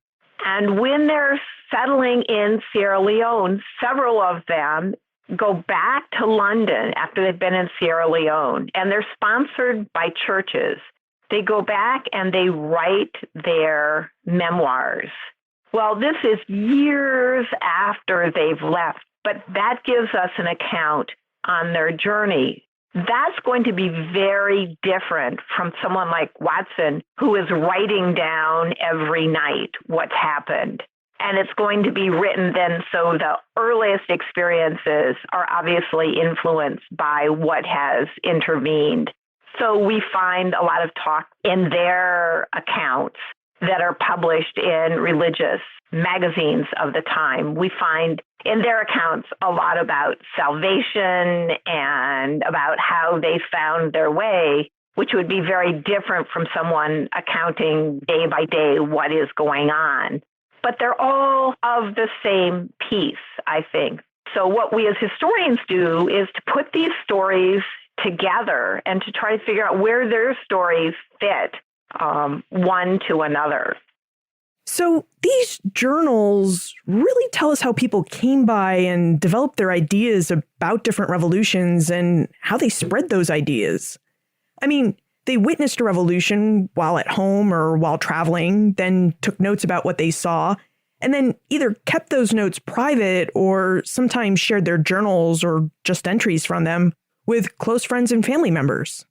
Speaker 4: And when they're settling in Sierra Leone, several of them go back to London after they've been in Sierra Leone, and they're sponsored by churches. They go back and they write their memoirs. Well, this is years after they've left, but that gives us an account on their journey. That's going to be very different from someone like Watson, who is writing down every night what's happened. And it's going to be written then, so the earliest experiences are obviously influenced by what has intervened. So we find a lot of talk in their accounts that are published in religious magazines of the time. We find in their accounts a lot about salvation and about how they found their way, which would be very different from someone accounting day by day what is going on. But they're all of the same piece, I think. So what we as historians do is to put these stories together and to try to figure out where their stories fit one to another.
Speaker 2: So these journals really tell us how people came by and developed their ideas about different revolutions and how they spread those ideas. I mean, they witnessed a revolution while at home or while traveling, then took notes about what they saw, and then either kept those notes private or sometimes shared their journals or just entries from them with close friends and family members.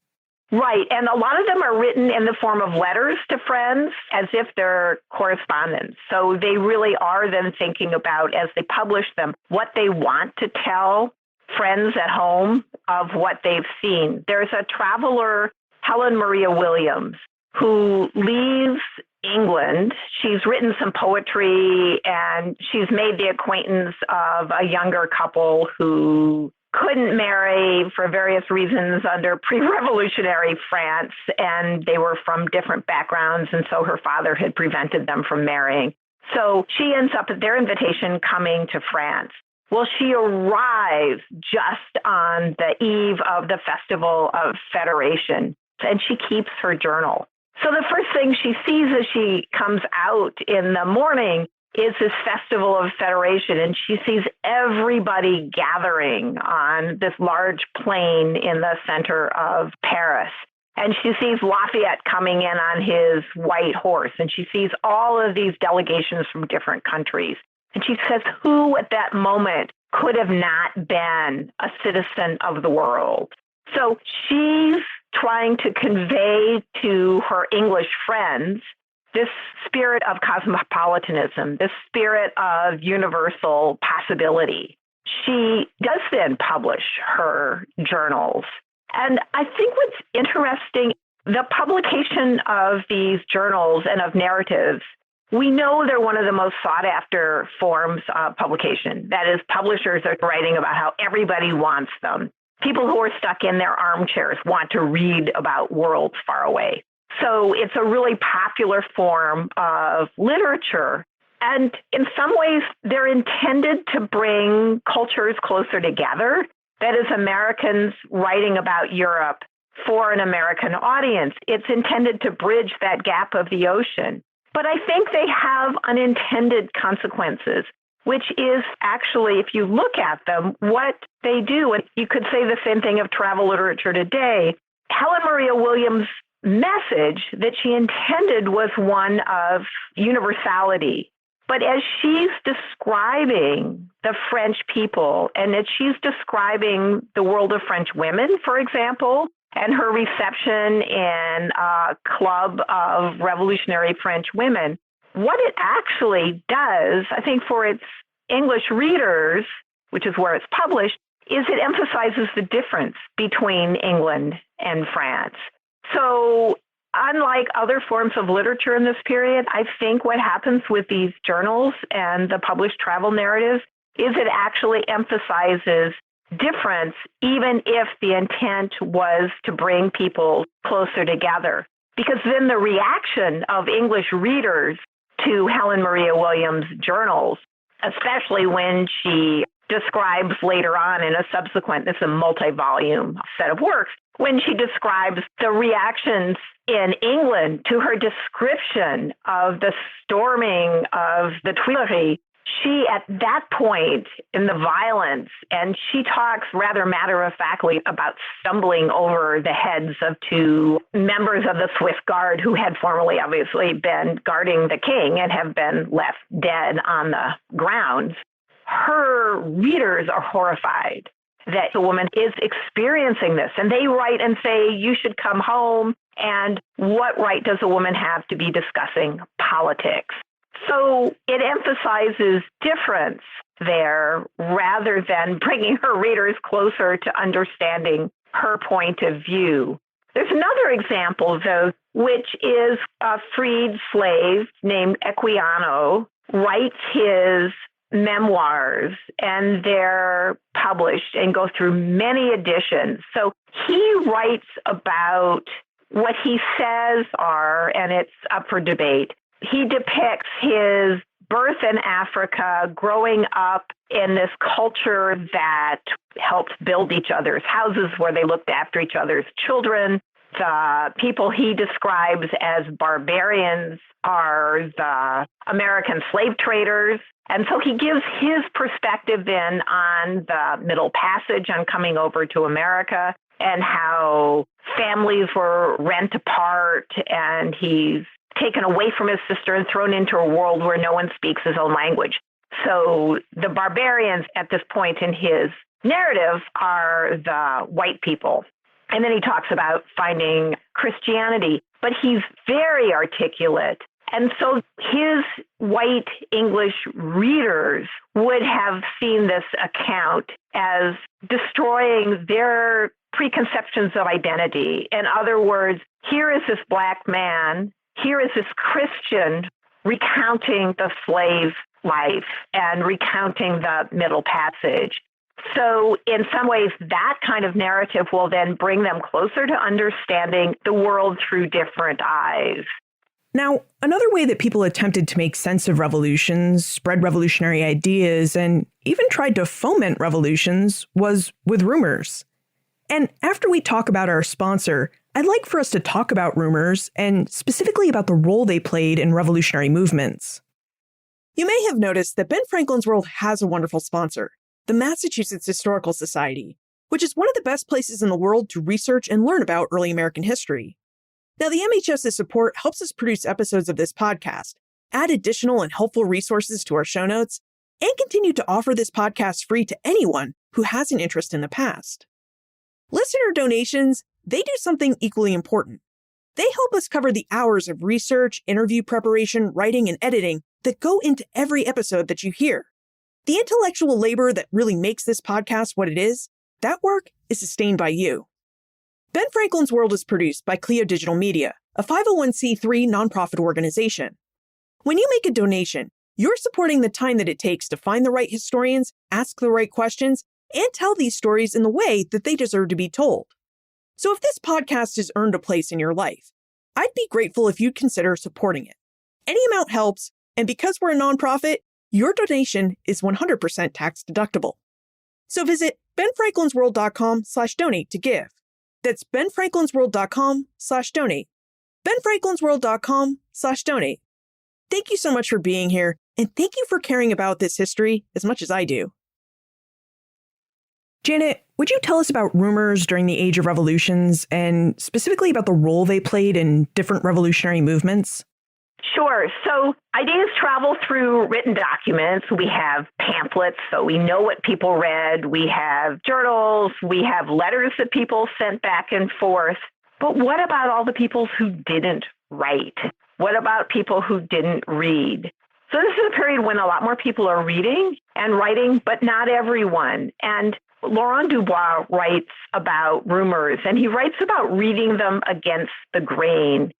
Speaker 4: Right. And a lot of them are written in the form of letters to friends as if they're correspondence. So they really are then thinking about, as they publish them, what they want to tell friends at home of what they've seen. There's a traveler, Helen Maria Williams, who leaves England. She's written some poetry, and she's made the acquaintance of a younger couple who couldn't marry for various reasons under pre-revolutionary France, and they were from different backgrounds, and so her father had prevented them from marrying. So she ends up at their invitation coming to France. Well, she arrives just on the eve of the Festival of Federation, and she keeps her journal. So the first thing she sees as she comes out in the morning is this Festival of Federation, and she sees everybody gathering on this large plain in the center of Paris. And she sees Lafayette coming in on his white horse, and she sees all of these delegations from different countries. And she says, who at that moment could have not been a citizen of the world? So she's trying to convey to her English friends this spirit of cosmopolitanism, this spirit of universal possibility. She does then publish her journals. And I think what's interesting, the publication of these journals and of narratives, we know they're one of the most sought after forms of publication. That is, publishers are writing about how everybody wants them. People who are stuck in their armchairs want to read about worlds far away. So it's a really popular form of literature. And in some ways, they're intended to bring cultures closer together. That is, Americans writing about Europe for an American audience. It's intended to bridge that gap of the ocean. But I think they have unintended consequences, which is actually, if you look at them, what they do. And you could say the same thing of travel literature today. Helen Maria Williams' message that she intended was one of universality. But as she's describing the French people, and as she's describing the world of French women, for example, and her reception in a club of revolutionary French women, what it actually does, I think, for its English readers, which is where it's published, is it emphasizes the difference between England and France. So unlike other forms of literature in this period, I think what happens with these journals and the published travel narratives is it actually emphasizes difference, even if the intent was to bring people closer together. Because then the reaction of English readers to Helen Maria Williams' journals, especially when she describes later on in a subsequent, this is a multi-volume set of works, when she describes the reactions in England to her description of the storming of the Tuileries, she, at that point in the violence, and she talks rather matter-of-factly about stumbling over the heads of two members of the Swiss Guard who had formerly obviously been guarding the king and have been left dead on the grounds. Her readers are horrified that the woman is experiencing this. And they write and say, you should come home. And what right does a woman have to be discussing politics? So it emphasizes difference there rather than bringing her readers closer to understanding her point of view. There's another example, though, which is a freed slave named Equiano writes his memoirs, and they're published and go through many editions. So he writes about what he says are, and it's up for debate, he depicts his birth in Africa, growing up in this culture that helped build each other's houses, where they looked after each other's children. The people he describes as barbarians are the American slave traders. And so he gives his perspective then on the Middle Passage, on coming over to America, and how families were rent apart, and he's taken away from his sister and thrown into a world where no one speaks his own language. So the barbarians at this point in his narrative are the white people. And then he talks about finding Christianity, but he's very articulate. And so his white English readers would have seen this account as destroying their preconceptions of identity. In other words, here is this Black man, here is this Christian recounting the slave life and recounting the Middle Passage. So in some ways, that kind of narrative will then bring them closer to understanding the world through different eyes.
Speaker 2: Now, another way that people attempted to make sense of revolutions, spread revolutionary ideas, and even tried to foment revolutions was with rumors. And after we talk about our sponsor, I'd like for us to talk about rumors, and specifically about the role they played in revolutionary movements. You may have noticed that Ben Franklin's World has a wonderful sponsor, the Massachusetts Historical Society, which is one of the best places in the world to research and learn about early American history. Now, the MHS's support helps us produce episodes of this podcast, add additional and helpful resources to our show notes, and continue to offer this podcast free to anyone who has an interest in the past. Listener donations, they do something equally important. They help us cover the hours of research, interview preparation, writing, and editing that go into every episode that you hear. The intellectual labor that really makes this podcast what it is, that work is sustained by you. Ben Franklin's World is produced by Clio Digital Media, a 501c3 nonprofit organization. When you make a donation, you're supporting the time that it takes to find the right historians, ask the right questions, and tell these stories in the way that they deserve to be told. So if this podcast has earned a place in your life, I'd be grateful if you'd consider supporting it. Any amount helps, and because we're a nonprofit, your donation is 100% tax deductible. So visit benfranklinsworld.com/donate to give. That's benfranklinsworld.com/donate. benfranklinsworld.com/donate. Thank you so much for being here, and thank you for caring about this history as much as I do. Janet, would you tell us about rumors during the Age of Revolutions, and specifically about the role they played in different revolutionary movements?
Speaker 4: Sure. So ideas travel through written documents. We have pamphlets, so we know what people read. We have journals. We have letters that people sent back and forth. But what about all the people who didn't write? What about people who didn't read? So this is a period when a lot more people are reading and writing, but not everyone. And Laurent Dubois writes about rumors, and he writes about reading them against the grain.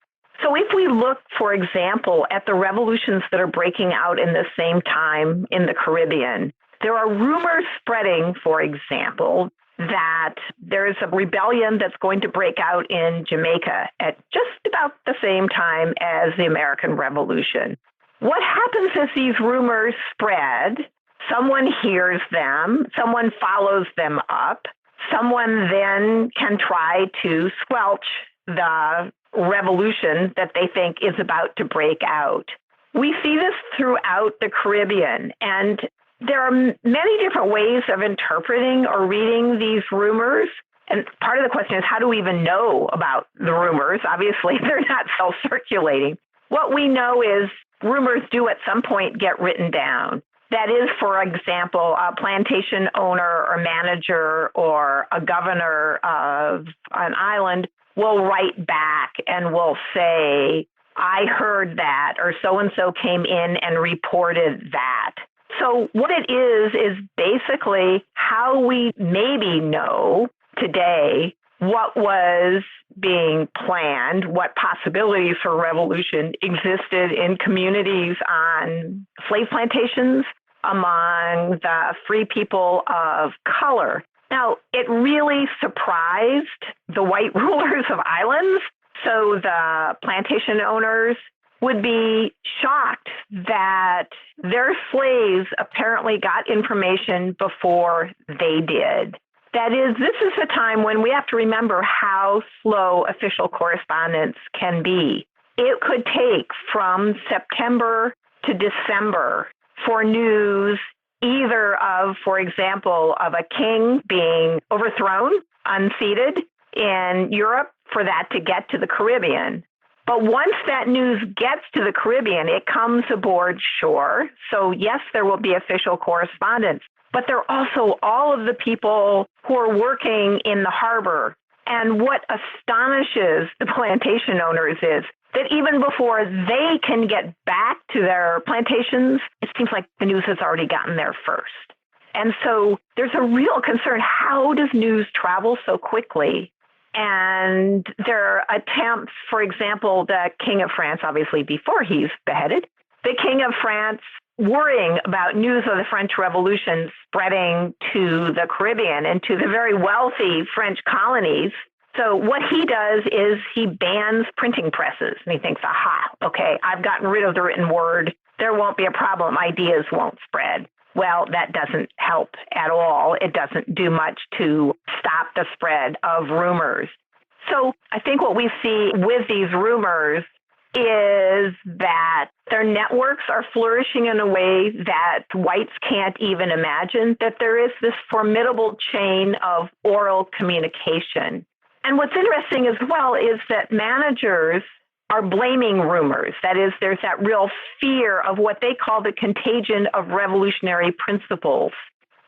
Speaker 4: So if we look, for example, at the revolutions that are breaking out in the same time in the Caribbean, there are rumors spreading, for example, that there's a rebellion that's going to break out in Jamaica at just about the same time as the American Revolution. What happens as these rumors spread? Someone hears them, someone follows them up, someone then can try to squelch the revolution that they think is about to break out. We see this throughout the Caribbean, and there are many different ways of interpreting or reading these rumors. And part of the question is, how do we even know about the rumors? Obviously, they're not self-circulating. What we know is rumors do at some point get written down. That is, for example, a plantation owner or manager or a governor of an island will write back and will say, I heard that, or so-and-so came in and reported that. So what it is basically how we maybe know today what was being planned, what possibilities for revolution existed in communities on slave plantations among the free people of color. Now, it really surprised the white rulers of islands. So the plantation owners would be shocked that their slaves apparently got information before they did. That is, this is a time when we have to remember how slow official correspondence can be. It could take from September to December for news either of, for example, of a king being overthrown, unseated in Europe, for that to get to the Caribbean. But once that news gets to the Caribbean, it comes aboard shore. So yes, there will be official correspondence, but there are also all of the people who are working in the harbor. And what astonishes the plantation owners is that even before they can get back to their plantations, it seems like the news has already gotten there first. And so there's a real concern. How does news travel so quickly? And there are attempts, for example, the King of France, obviously before he's beheaded, the King of France worrying about news of the French Revolution spreading to the Caribbean and to the very wealthy French colonies. So what he does is he bans printing presses. And he thinks, aha, okay, I've gotten rid of the written word. There won't be a problem. Ideas won't spread. Well, that doesn't help at all. It doesn't do much to stop the spread of rumors. So I think what we see with these rumors is that their networks are flourishing in a way that whites can't even imagine, that there is this formidable chain of oral communication. And what's interesting as well is that managers are blaming rumors. That is, there's that real fear of what they call the contagion of revolutionary principles.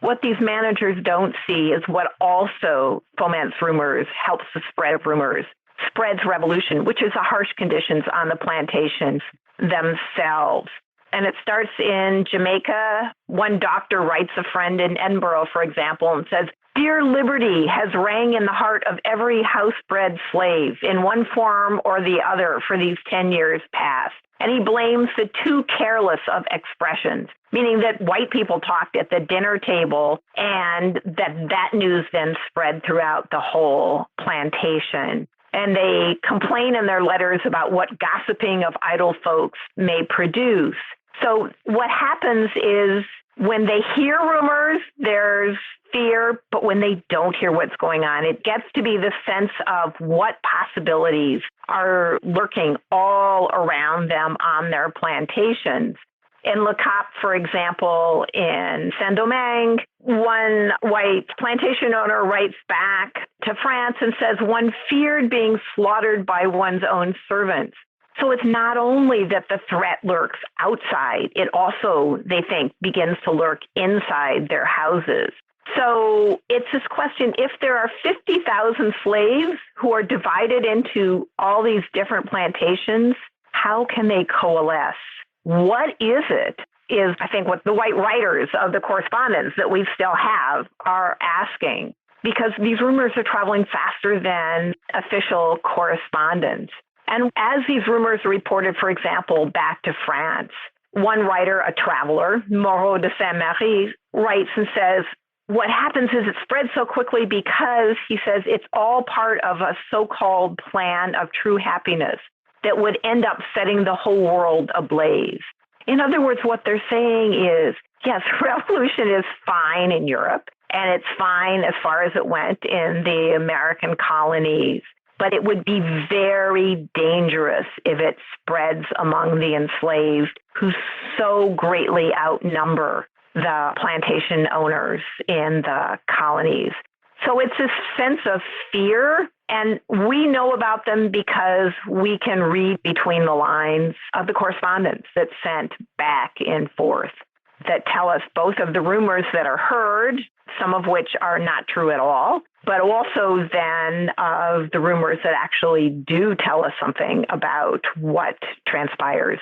Speaker 4: What these managers don't see is what also foments rumors, helps the spread of rumors, spreads revolution, which is the harsh conditions on the plantations themselves. And it starts in Jamaica. One doctor writes a friend in Edinburgh, for example, and says, "Dear liberty has rang in the heart of every house-bred slave in one form or the other for these 10 years past." And he blames the too careless of expressions, meaning that white people talked at the dinner table and that news then spread throughout the whole plantation. And they complain in their letters about what gossiping of idle folks may produce. So what happens is when they hear rumors, there's fear, but when they don't hear what's going on, it gets to be the sense of what possibilities are lurking all around them on their plantations. In Le Cap, for example, in Saint-Domingue, one white plantation owner writes back to France and says one feared being slaughtered by one's own servants. So it's not only that the threat lurks outside, it also, they think, begins to lurk inside their houses. So it's this question, if there are 50,000 slaves who are divided into all these different plantations, how can they coalesce? What is it, is I think what the white writers of the correspondence that we still have are asking, because these rumors are traveling faster than official correspondence. And as these rumors are reported, for example, back to France, one writer, a traveler, Moreau de Saint-Marie, writes and says, what happens is it spreads so quickly because, he says, it's all part of a so-called plan of true happiness that would end up setting the whole world ablaze. In other words, what they're saying is, yes, revolution is fine in Europe, and it's fine as far as it went in the American colonies, but it would be very dangerous if it spreads among the enslaved who so greatly outnumber the plantation owners in the colonies. So it's this sense of fear, and we know about them because we can read between the lines of the correspondence that's sent back and forth that tell us both of the rumors that are heard, some of which are not true at all, but also then of the rumors that actually do tell us something about what transpires.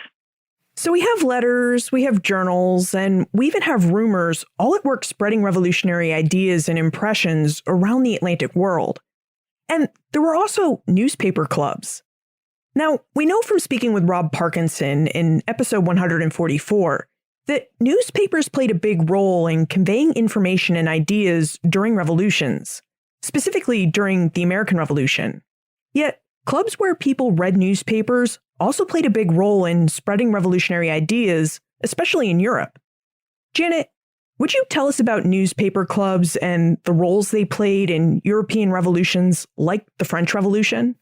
Speaker 2: So we have letters, we have journals, and we even have rumors, all at work spreading revolutionary ideas and impressions around the Atlantic world. And there were also newspaper clubs. Now, we know from speaking with Rob Parkinson in episode 144 that newspapers played a big role in conveying information and ideas during revolutions, specifically during the American Revolution. Yet, clubs where people read newspapers also played a big role in spreading revolutionary ideas, especially in Europe. Janet, would you tell us about newspaper clubs and the roles they played in European revolutions like the French Revolution?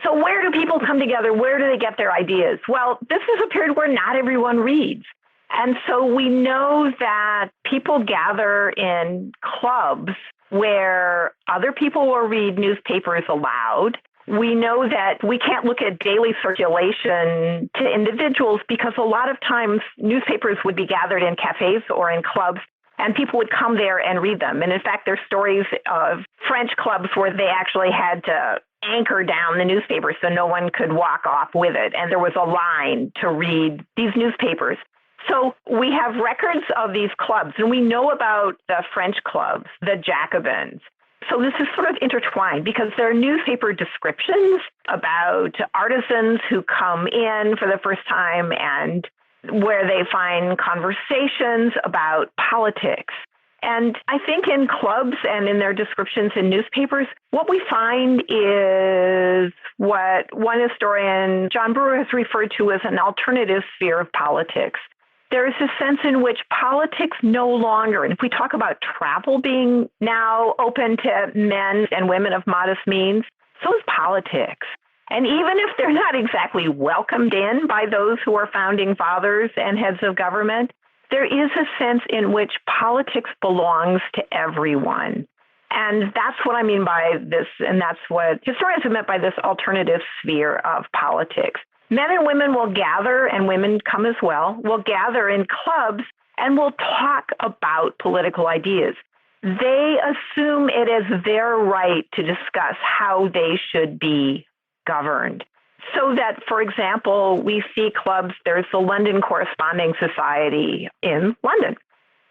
Speaker 4: So where do people come together? Where do they get their ideas? Well, this is a period where not everyone reads. And so we know that people gather in clubs where other people will read newspapers aloud. We know that we can't look at daily circulation to individuals because a lot of times newspapers would be gathered in cafes or in clubs, and people would come there and read them. And in fact, there's stories of French clubs where they actually had to anchor down the newspaper so no one could walk off with it. And there was a line to read these newspapers. So we have records of these clubs, and we know about the French clubs, the Jacobins. So this is sort of intertwined because there are newspaper descriptions about artisans who come in for the first time and where they find conversations about politics. And I think in clubs and in their descriptions in newspapers, what we find is what one historian, John Brewer, has referred to as an alternative sphere of politics. There is a sense in which politics no longer, and if we talk about travel being now open to men and women of modest means, so is politics. And even if they're not exactly welcomed in by those who are founding fathers and heads of government, there is a sense in which politics belongs to everyone. And that's what I mean by this, and that's what historians have meant by this alternative sphere of politics. Men and women will gather, and women come as well, will gather in clubs and will talk about political ideas. They assume it is their right to discuss how they should be governed. So that, for example, we see clubs, there's the London Corresponding Society in London,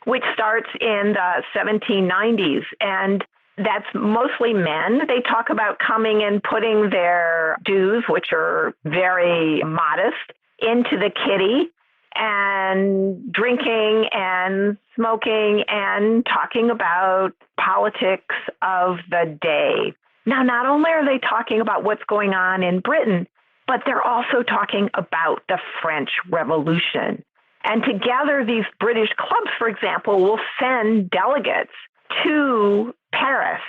Speaker 4: which starts in the 1790s. And that's mostly men. They talk about coming and putting their dues, which are very modest, into the kitty and drinking and smoking and talking about politics of the day. Now, not only are they talking about what's going on in Britain, but they're also talking about the French Revolution. And together, these British clubs, for example, will send delegates to Paris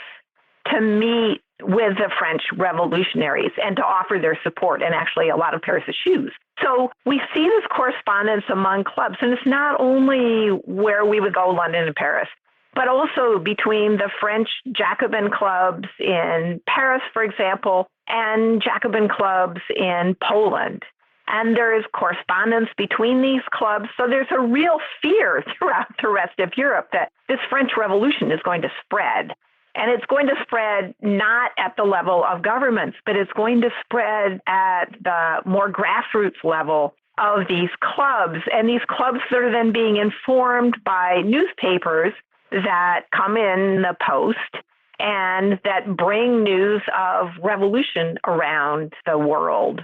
Speaker 4: to meet with the French revolutionaries and to offer their support and actually a lot of Paris's shoes. So we see this correspondence among clubs, and it's not only where we would go, London and Paris, but also between the French Jacobin clubs in Paris, for example, and Jacobin clubs in Poland. And there is correspondence between these clubs. So there's a real fear throughout the rest of Europe that this French Revolution is going to spread. And it's going to spread not at the level of governments, but it's going to spread at the more grassroots level of these clubs. And these clubs that are then being informed by newspapers that come in the post and that bring news of revolution around the world.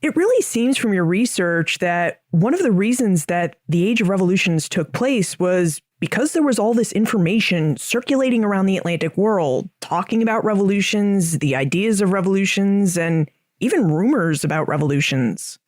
Speaker 2: It really seems from your research that one of the reasons that the Age of Revolutions took place was because there was all this information circulating around the Atlantic world, talking about revolutions, the ideas of revolutions, and even rumors about revolutions.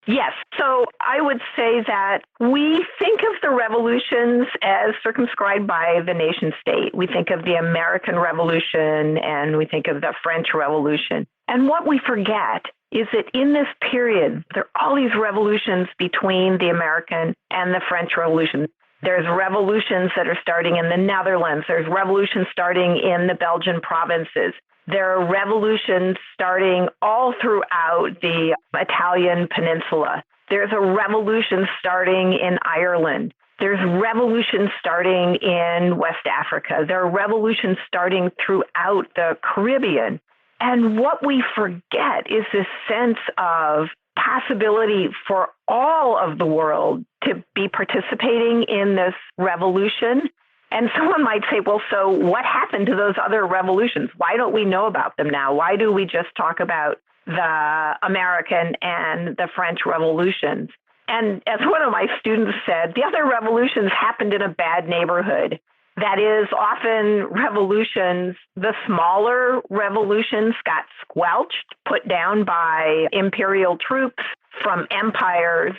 Speaker 4: Yes. So I would say that we think of the revolutions as circumscribed by the nation state. We think of the American Revolution and we think of the French Revolution. And what we forget is that in this period, there are all these revolutions between the American and the French Revolution. There's revolutions that are starting in the Netherlands. There's revolutions starting in the Belgian provinces. There are revolutions starting all throughout the Italian peninsula. There's a revolution starting in Ireland. There's revolutions starting in West Africa. There are revolutions starting throughout the Caribbean. And what we forget is this sense of possibility for all of the world to be participating in this revolution. And someone might say, well, so what happened to those other revolutions? Why don't we know about them now? Why do we just talk about the American and the French revolutions? And as one of my students said, the other revolutions happened in a bad neighborhood. That is, often revolutions, the smaller revolutions got squelched, put down by imperial troops from empires,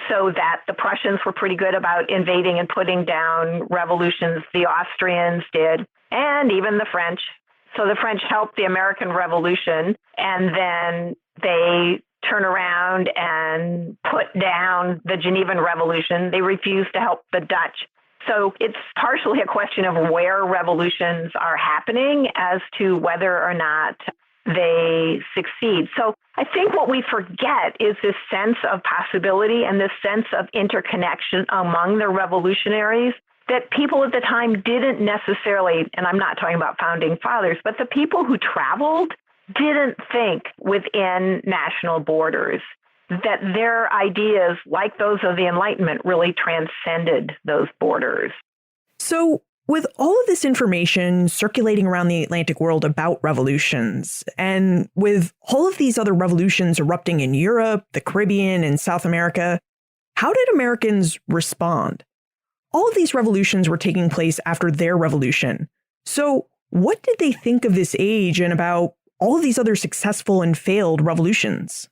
Speaker 4: so that the Prussians were pretty good about invading and putting down revolutions. The Austrians did, and even the French. So the French helped the American Revolution, and then they turn around and put down the Genevan Revolution. They refused to help the Dutch. So it's partially a question of where revolutions are happening as to whether or not they succeed. So I think what we forget is this sense of possibility and this sense of interconnection among the revolutionaries that people at the time didn't necessarily, and I'm not talking about founding fathers, but the people who traveled didn't think within national borders, that their ideas, like those of the Enlightenment, really transcended those borders.
Speaker 2: So with all of this information circulating around the Atlantic world about revolutions, and with all of these other revolutions erupting in Europe, the Caribbean, and South America, how did Americans respond? All of these revolutions were taking place after their revolution. So what did they think of this age and about all of these other successful and failed revolutions?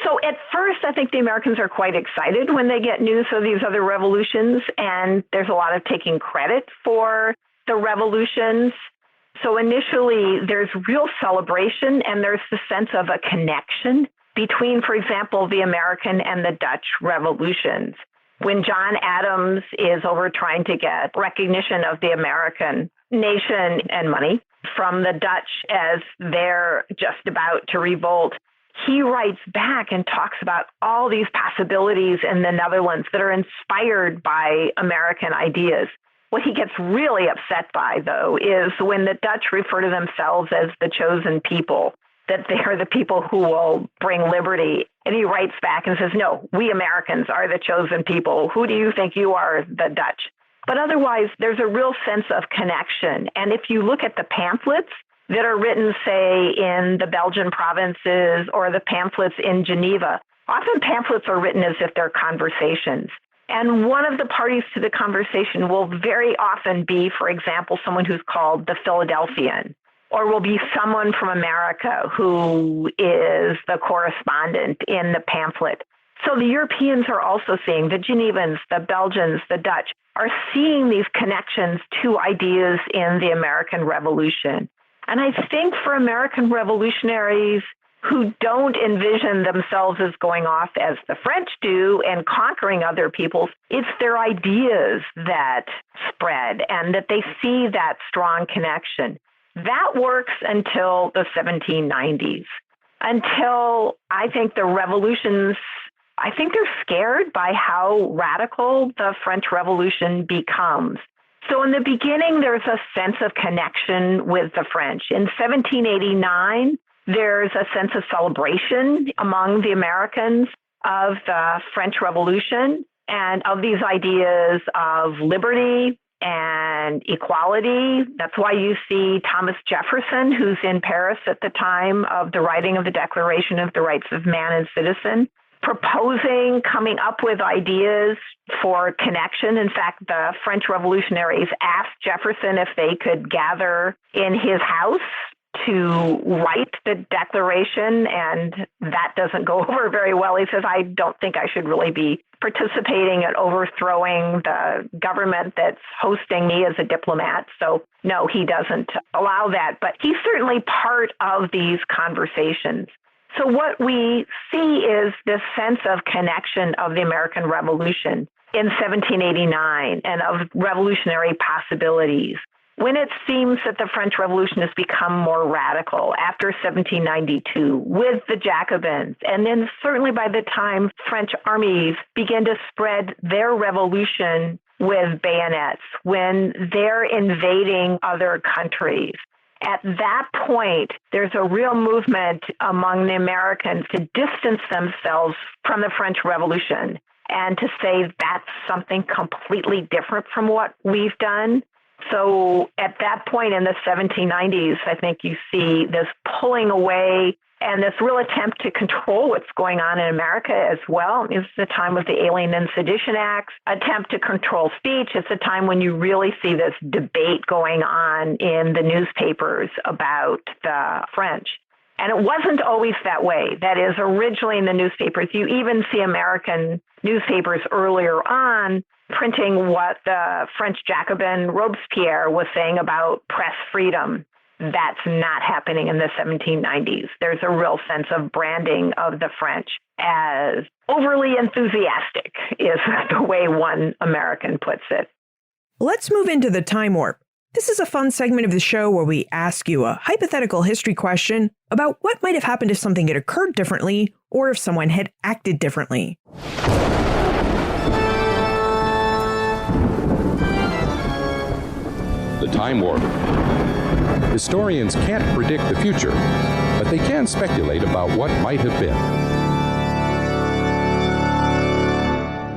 Speaker 4: So at first, I think the Americans are quite excited when they get news of these other revolutions, and there's a lot of taking credit for the revolutions. So initially, there's real celebration and there's the sense of a connection between, for example, the American and the Dutch revolutions. When John Adams is over trying to get recognition of the American nation and money from the Dutch as they're just about to revolt, he writes back and talks about all these possibilities in the Netherlands that are inspired by American ideas. What he gets really upset by, though, is when the Dutch refer to themselves as the chosen people, that they are the people who will bring liberty. And he writes back and says, no, we Americans are the chosen people. Who do you think you are, the Dutch? But otherwise, there's a real sense of connection. And if you look at the pamphlets that are written, say, in the Belgian provinces or the pamphlets in Geneva, often pamphlets are written as if they're conversations. And one of the parties to the conversation will very often be, for example, someone who's called the Philadelphian, or will be someone from America who is the correspondent in the pamphlet. So the Europeans are also seeing, the Genevans, the Belgians, the Dutch, are seeing these connections to ideas in the American Revolution. And I think for American revolutionaries who don't envision themselves as going off as the French do and conquering other peoples, it's their ideas that spread and that they see that strong connection. That works until the 1790s, until I think the revolutions, I think they're scared by how radical the French Revolution becomes. So in the beginning, there's a sense of connection with the French. In 1789, there's a sense of celebration among the Americans of the French Revolution and of these ideas of liberty and equality. That's why you see Thomas Jefferson, who's in Paris at the time of the writing of the Declaration of the Rights of Man and Citizen, proposing, coming up with ideas for connection. In fact, the French revolutionaries asked Jefferson if they could gather in his house to write the Declaration, and that doesn't go over very well. He says, I don't think I should really be participating in overthrowing the government that's hosting me as a diplomat. So no, he doesn't allow that, but he's certainly part of these conversations. So what we see is this sense of connection of the American Revolution in 1789 and of revolutionary possibilities. When it seems that the French Revolution has become more radical after 1792 with the Jacobins, and then certainly by the time French armies begin to spread their revolution with bayonets, when they're invading other countries, at that point, there's a real movement among the Americans to distance themselves from the French Revolution and to say that's something completely different from what we've done. So at that point in the 1790s, I think you see this pulling away and this real attempt to control what's going on in America as well. It's the time of the Alien and Sedition Acts, attempt to control speech. It's a time when you really see this debate going on in the newspapers about the French. And it wasn't always that way. That is, originally in the newspapers, you even see American newspapers earlier on printing what the French Jacobin Robespierre was saying about press freedom. That's not happening in the 1790s. There's a real sense of branding of the French as overly enthusiastic, is the way one American puts it.
Speaker 2: Let's move into the time warp. This is a fun segment of the show where we ask you a hypothetical history question about what might have happened if something had occurred differently or if someone had acted differently.
Speaker 5: The time warp. Historians can't predict the future, but they can speculate about what might have been.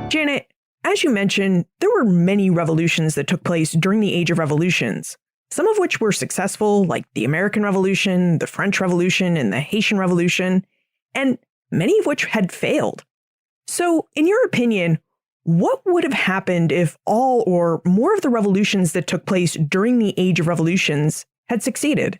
Speaker 2: Janet, as you mentioned, there were many revolutions that took place during the Age of Revolutions, some of which were successful, like the American Revolution, the French Revolution, and the Haitian Revolution, and many of which had failed. So, in your opinion, what would have happened if all or more of the revolutions that took place during the Age of Revolutions had succeeded?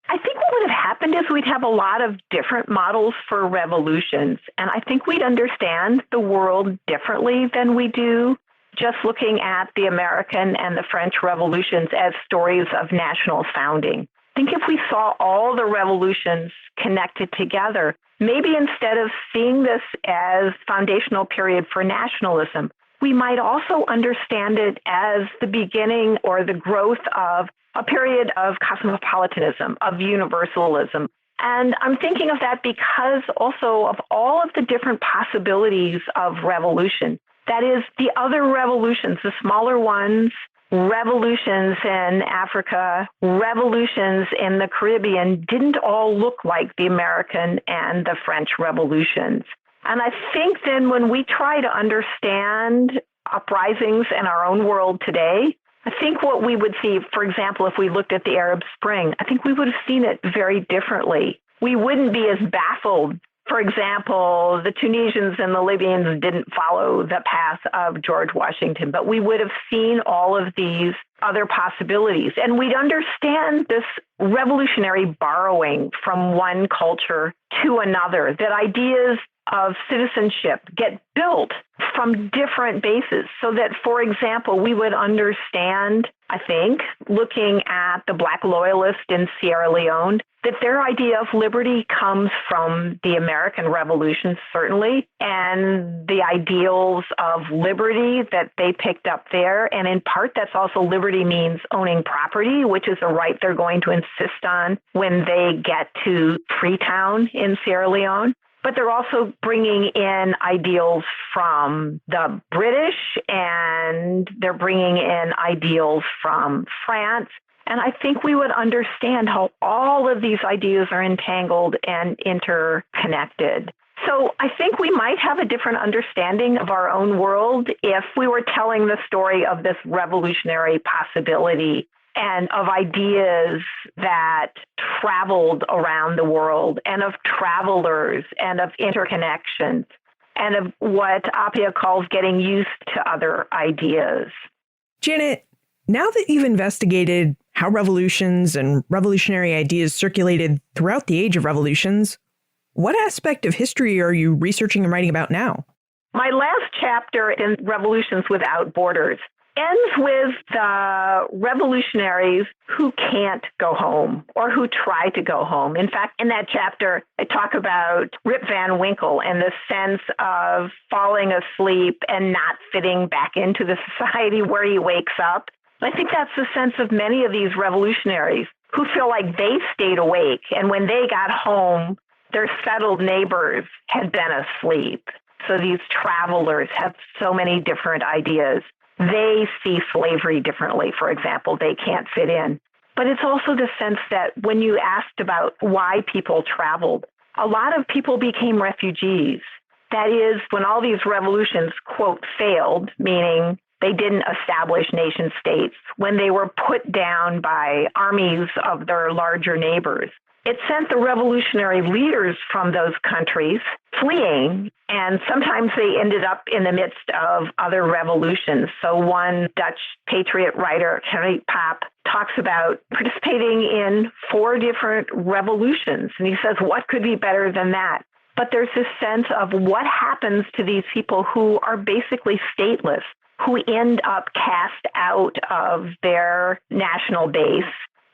Speaker 4: I think what would have happened is we'd have a lot of different models for revolutions, and I think we'd understand the world differently than we do just looking at the American and the French revolutions as stories of national founding. I think if we saw all the revolutions connected together, maybe instead of seeing this as foundational period for nationalism, we might also understand it as the beginning or the growth of a period of cosmopolitanism, of universalism. And I'm thinking of that because also of all of the different possibilities of revolution. That is, the other revolutions, the smaller ones, revolutions in Africa, revolutions in the Caribbean, didn't all look like the American and the French revolutions. And I think then when we try to understand uprisings in our own world today, I think what we would see, for example, if we looked at the Arab Spring, I think we would have seen it very differently. We wouldn't be as baffled. For example, the Tunisians and the Libyans didn't follow the path of George Washington, but we would have seen all of these other possibilities. And we'd understand this revolutionary borrowing from one culture to another, that ideas of citizenship get built from different bases so that, for example, we would understand, I think, looking at the Black loyalists in Sierra Leone, that their idea of liberty comes from the American Revolution, certainly, and the ideals of liberty that they picked up there. And in part, that's also liberty means owning property, which is a right they're going to insist on when they get to Freetown in Sierra Leone. But they're also bringing in ideals from the British, and they're bringing in ideals from France. And I think we would understand how all of these ideas are entangled and interconnected. So I think we might have a different understanding of our own world if we were telling the story of this revolutionary possibility and of ideas that traveled around the world, and of travelers, and of interconnections, and of what Appia calls getting used to other ideas.
Speaker 2: Janet, now that you've investigated how revolutions and revolutionary ideas circulated throughout the Age of Revolutions, what aspect of history are you researching and writing about now?
Speaker 4: My last chapter in Revolutions Without Borders ends with the revolutionaries who can't go home or who try to go home. In fact, in that chapter, I talk about Rip Van Winkle and the sense of falling asleep and not fitting back into the society where he wakes up. I think that's the sense of many of these revolutionaries who feel like they stayed awake, and when they got home, their settled neighbors had been asleep. So these travelers have so many different ideas. They see slavery differently, for example. They can't fit in. But it's also the sense that when you asked about why people traveled, a lot of people became refugees. That is, when all these revolutions, quote, failed, meaning they didn't establish nation states, when they were put down by armies of their larger neighbors, it sent the revolutionary leaders from those countries fleeing, and sometimes they ended up in the midst of other revolutions. So one Dutch patriot writer, Henry Pap, talks about participating in 4 different revolutions, and he says, what could be better than that? But there's this sense of what happens to these people who are basically stateless, who end up cast out of their national base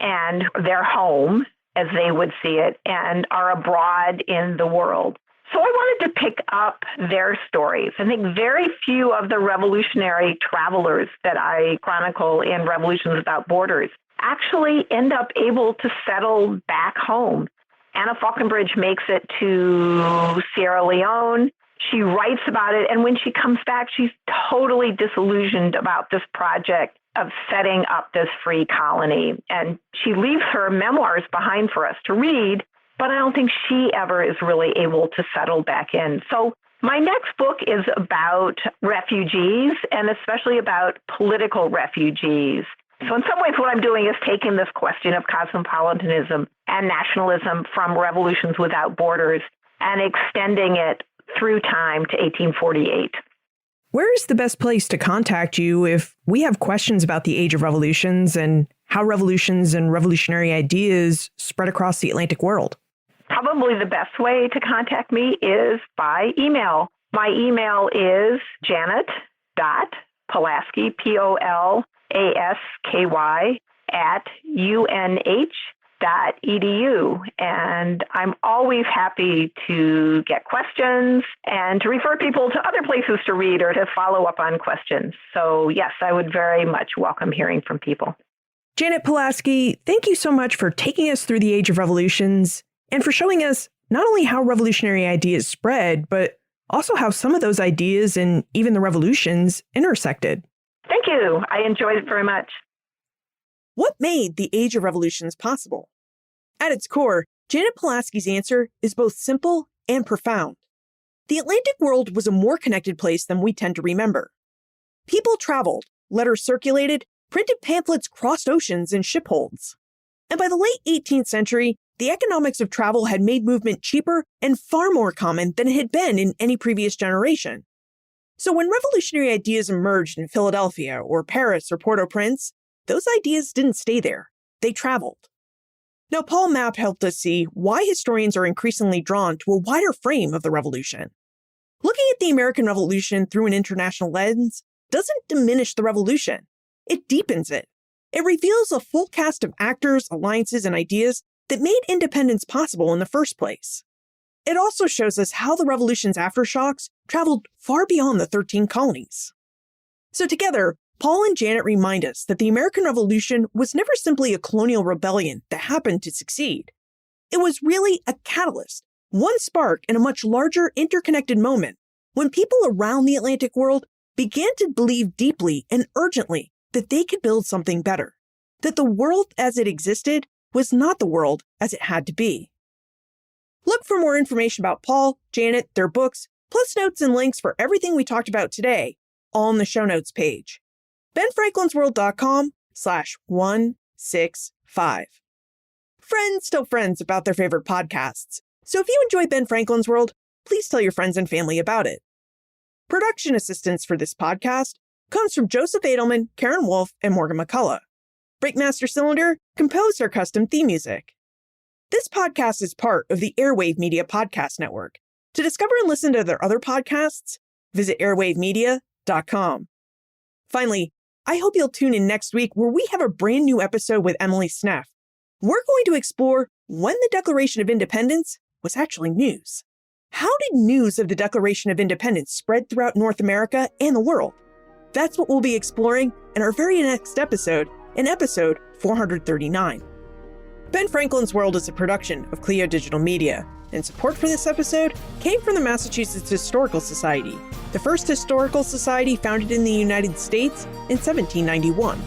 Speaker 4: and their home, as they would see it, and are abroad in the world. So I wanted to pick up their stories. I think very few of the revolutionary travelers that I chronicle in Revolutions Without Borders actually end up able to settle back home. Anna Falconbridge makes it to Sierra Leone. She writes about it, and when she comes back, she's totally disillusioned about this project of setting up this free colony. And she leaves her memoirs behind for us to read, but I don't think she ever is really able to settle back in. So my next book is about refugees, and especially about political refugees. So in some ways, what I'm doing is taking this question of cosmopolitanism and nationalism from Revolutions Without Borders and extending it through time to 1848.
Speaker 2: Where is the best place to contact you if we have questions about the Age of Revolutions and how revolutions and revolutionary ideas spread across the Atlantic world?
Speaker 4: Probably the best way to contact me is by email. My email is janet.falconbridge, Polasky, Polasky, @unh.edu. And I'm always happy to get questions and to refer people to other places to read or to follow up on questions. So yes, I would very much welcome hearing from people.
Speaker 2: Janet Polasky, thank you so much for taking us through the Age of Revolutions and for showing us not only how revolutionary ideas spread, but also how some of those ideas and even the revolutions intersected.
Speaker 4: Thank you. I enjoyed it very much.
Speaker 2: What made the Age of Revolutions possible? At its core, Janet Polasky's answer is both simple and profound. The Atlantic world was a more connected place than we tend to remember. People traveled, letters circulated, printed pamphlets crossed oceans in shipholds. And by the late 18th century, the economics of travel had made movement cheaper and far more common than it had been in any previous generation. So when revolutionary ideas emerged in Philadelphia or Paris or Port-au-Prince, those ideas didn't stay there. They traveled. Now, Paul Mapp helped us see why historians are increasingly drawn to a wider frame of the revolution. Looking at the American Revolution through an international lens doesn't diminish the revolution. It deepens it. It reveals a full cast of actors, alliances, and ideas that made independence possible in the first place. It also shows us how the revolution's aftershocks traveled far beyond the 13 colonies. So together, Paul and Janet remind us that the American Revolution was never simply a colonial rebellion that happened to succeed. It was really a catalyst, one spark in a much larger interconnected moment when people around the Atlantic world began to believe deeply and urgently that they could build something better, that the world as it existed was not the world as it had to be. Look for more information about Paul, Janet, their books, plus notes and links for everything we talked about today, all in the show notes page. benfranklinsworld.com/165. Friends tell friends about their favorite podcasts, so if you enjoy Ben Franklin's World, please tell your friends and family about it. Production assistance for this podcast comes from Joseph Edelman, Karen Wolf, and Morgan McCullough. Breakmaster Cylinder composed our custom theme music. This podcast is part of the Airwave Media Podcast Network. To discover and listen to their other podcasts, visit airwavemedia.com. Finally, I hope you'll tune in next week where we have a brand new episode with Emily Sneff. We're going to explore when the Declaration of Independence was actually news. How did news of the Declaration of Independence spread throughout North America and the world? That's what we'll be exploring in our very next episode, in episode 439. Ben Franklin's World is a production of Clio Digital Media, and support for this episode came from the Massachusetts Historical Society, the first historical society founded in the United States in 1791.